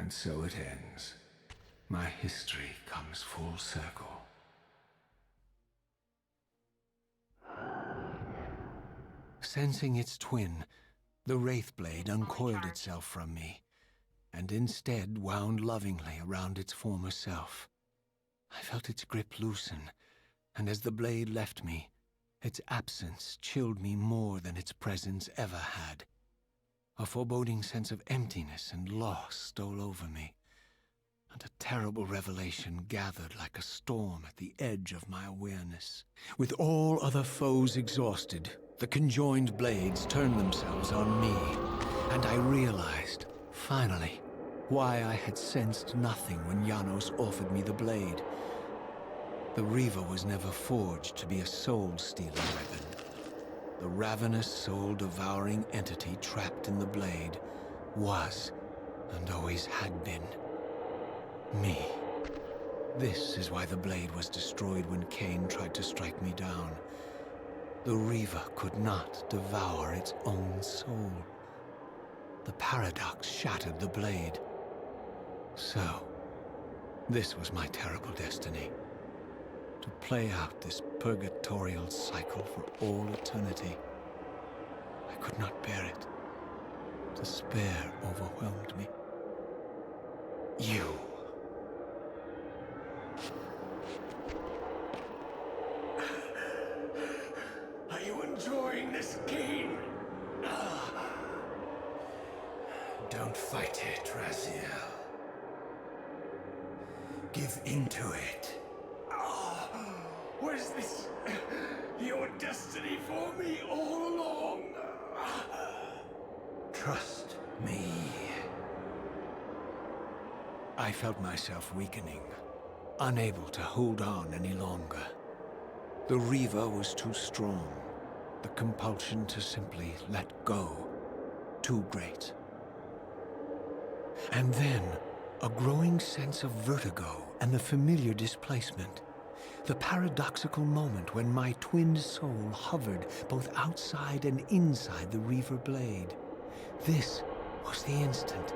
And so it ends. My history comes full circle. Sensing its twin, the Wraithblade uncoiled itself from me, and instead wound lovingly around its former self. I felt its grip loosen, and as the blade left me, its absence chilled me more than its presence ever had. A foreboding sense of emptiness and loss stole over me, and a terrible revelation gathered like a storm at the edge of my awareness. With all other foes exhausted, the conjoined blades turned themselves on me, and I realized, finally, why I had sensed nothing when Janos offered me the blade. The Reaver was never forged to be a soul-stealing weapon. The ravenous, soul-devouring entity trapped in the blade was, and always had been, me. This is why the blade was destroyed when Cain tried to strike me down. The Reaver could not devour its own soul. The paradox shattered the blade. So, this was my terrible destiny. To play out this purgatorial cycle for all eternity. I could not bear it. Despair overwhelmed me. You. Are you enjoying this game? Don't fight it, Raziel. Give into it. Was this your destiny for me all along? Trust me. I felt myself weakening, unable to hold on any longer. The Reaver was too strong. The compulsion to simply let go, too great. And then, a growing sense of vertigo and the familiar displacement. The paradoxical moment when my twin soul hovered both outside and inside the Reaver blade. This was the instant,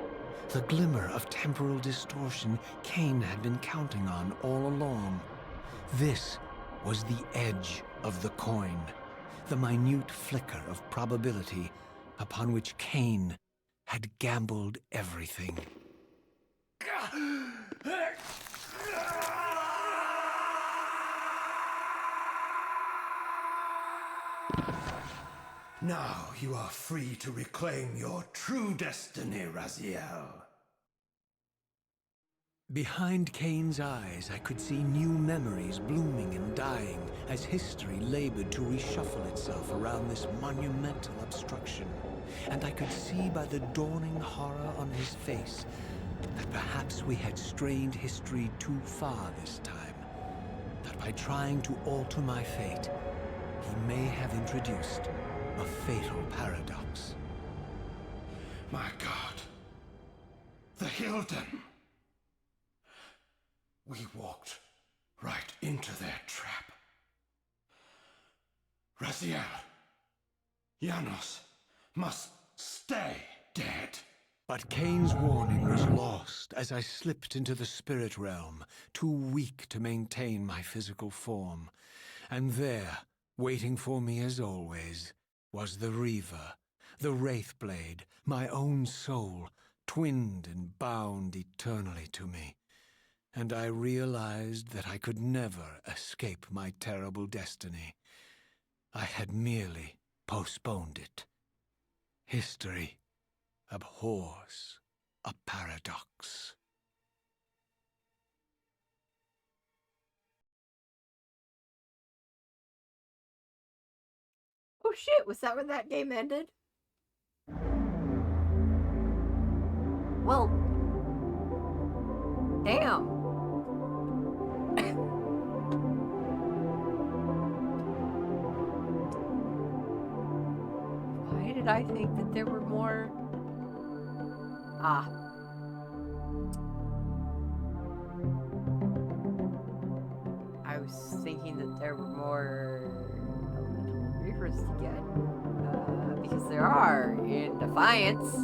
the glimmer of temporal distortion Cain had been counting on all along. This was the edge of the coin, the minute flicker of probability upon which Cain had gambled everything. Now you are free to reclaim your true destiny, Raziel. Behind Cain's eyes, I could see new memories blooming and dying as history labored to reshuffle itself around this monumental obstruction. And I could see by the dawning horror on his face that perhaps we had strained history too far this time. That by trying to alter my fate, he may have introduced a fatal paradox. My God. The Hilden. We walked right into their trap. Raziel, Janos must stay dead. But Cain's warning was lost as I slipped into the spirit realm, too weak to maintain my physical form. And there, waiting for me as always, was the Reaver, the Wraithblade, my own soul, twinned and bound eternally to me. And I realized that I could never escape my terrible destiny. I had merely postponed it. History abhors a paradox. Oh shit, was that when that game ended? Well, damn. Why did I think that there were more? I was thinking that there were more elemental reavers to get. Because there are in Defiance.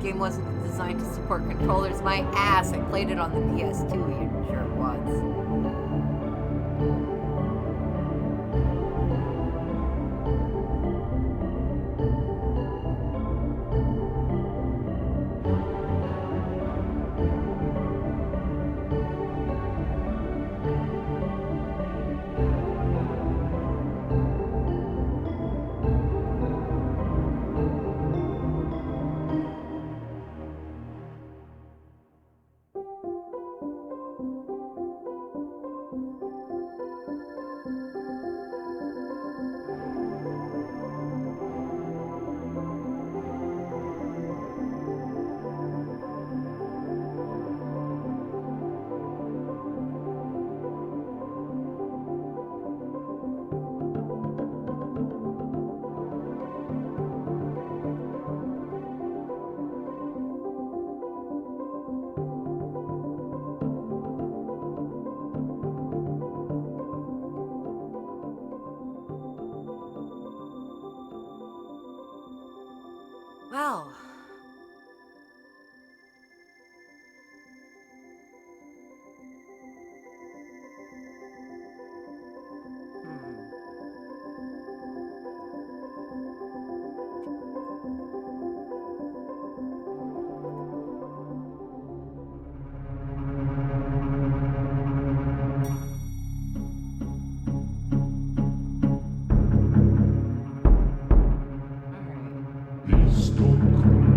game wasn't designed to support controllers. My ass, I played it on the PS2. You sure it was. Well. The storm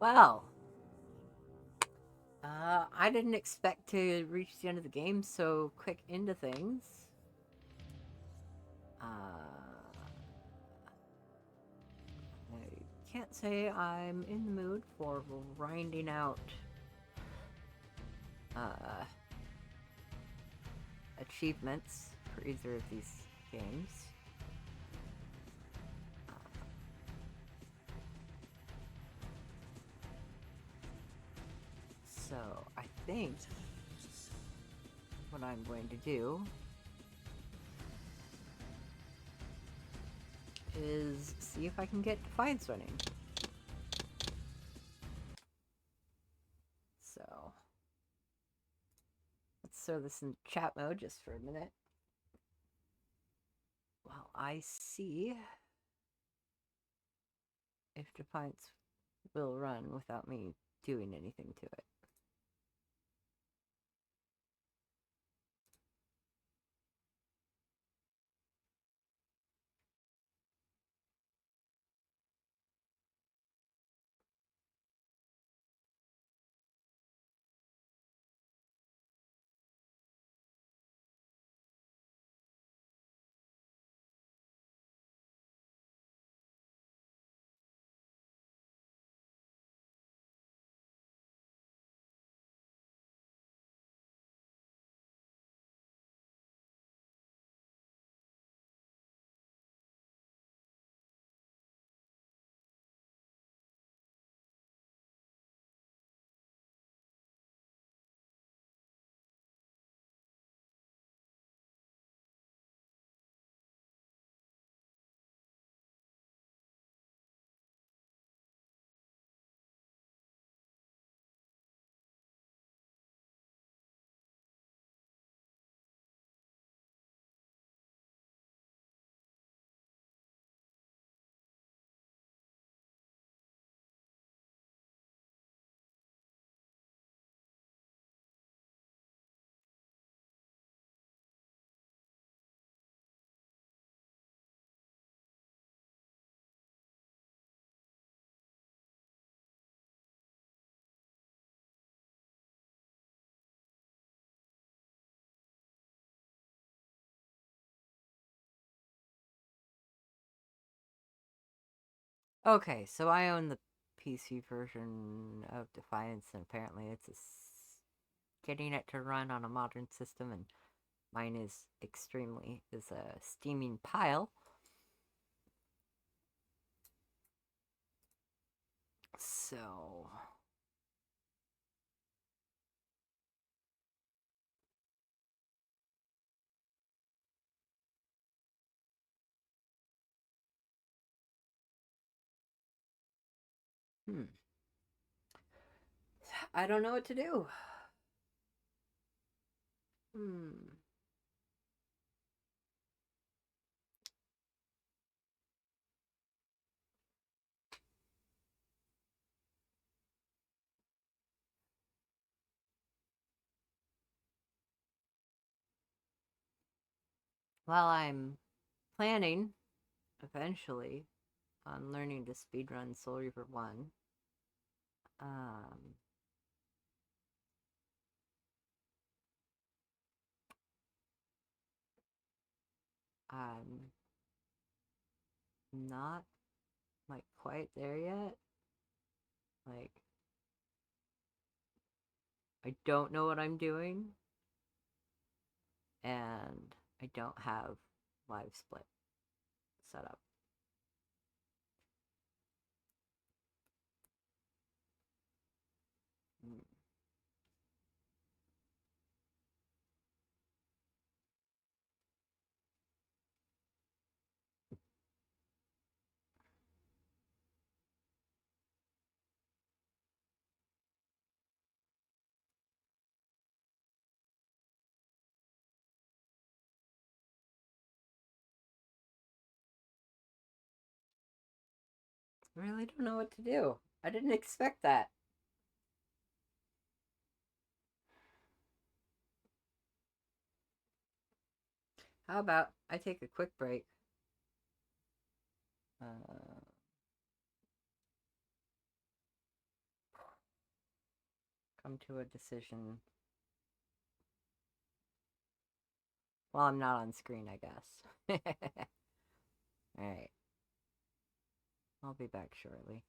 Well, I didn't expect to reach the end of the game so quick into things. I can't say I'm in the mood for grinding out achievements for either of these games. So I think what I'm going to do is see if I can get Defiance running. So let's throw this in chat mode just for a minute while I see if Defiance will run without me doing anything to it. Okay, so I own the PC version of Defiance, and apparently it's getting it to run on a modern system, and mine is a steaming pile. So I don't know what to do. Well, I'm planning eventually on learning to speedrun Soul Reaver 1. I'm not like quite there yet. Like, I don't know what I'm doing, and I don't have live split set up. I really don't know what to do. I didn't expect that. How about I take a quick break? Come to a decision. Well, I'm not on screen, I guess. Alright. I'll be back shortly.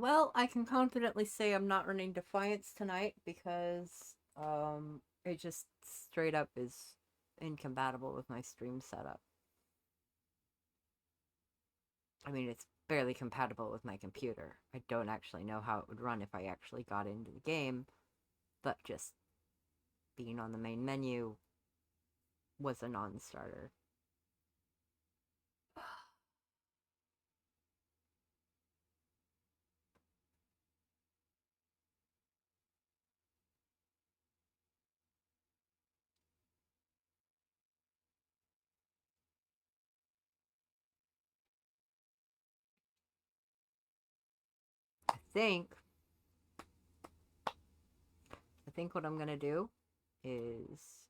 Well, I can confidently say I'm not running Defiance tonight because it just straight up is incompatible with my stream setup. I mean, it's barely compatible with my computer. I don't actually know how it would run if I actually got into the game, but just being on the main menu was a non-starter. think I think what I'm gonna do is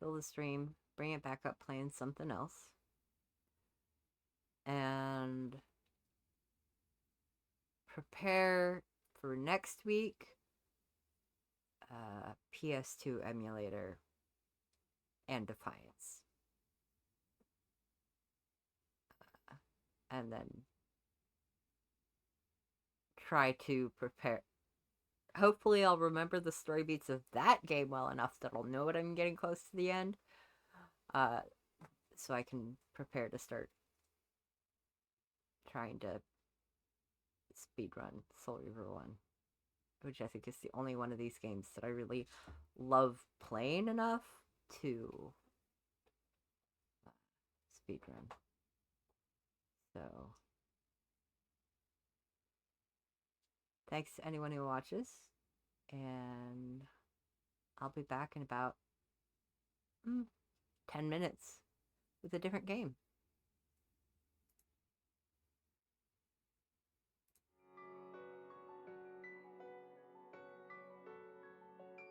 kill the stream, bring it back up playing something else, and prepare for next week PS2 emulator and Defiance. And then try to prepare. Hopefully, I'll remember the story beats of that game well enough that I'll know what I'm getting close to the end. So I can prepare to start trying to speedrun Soul Reaver 1. Which I think is the only one of these games that I really love playing enough to speedrun. So, thanks to anyone who watches, and I'll be back in about 10 minutes with a different game.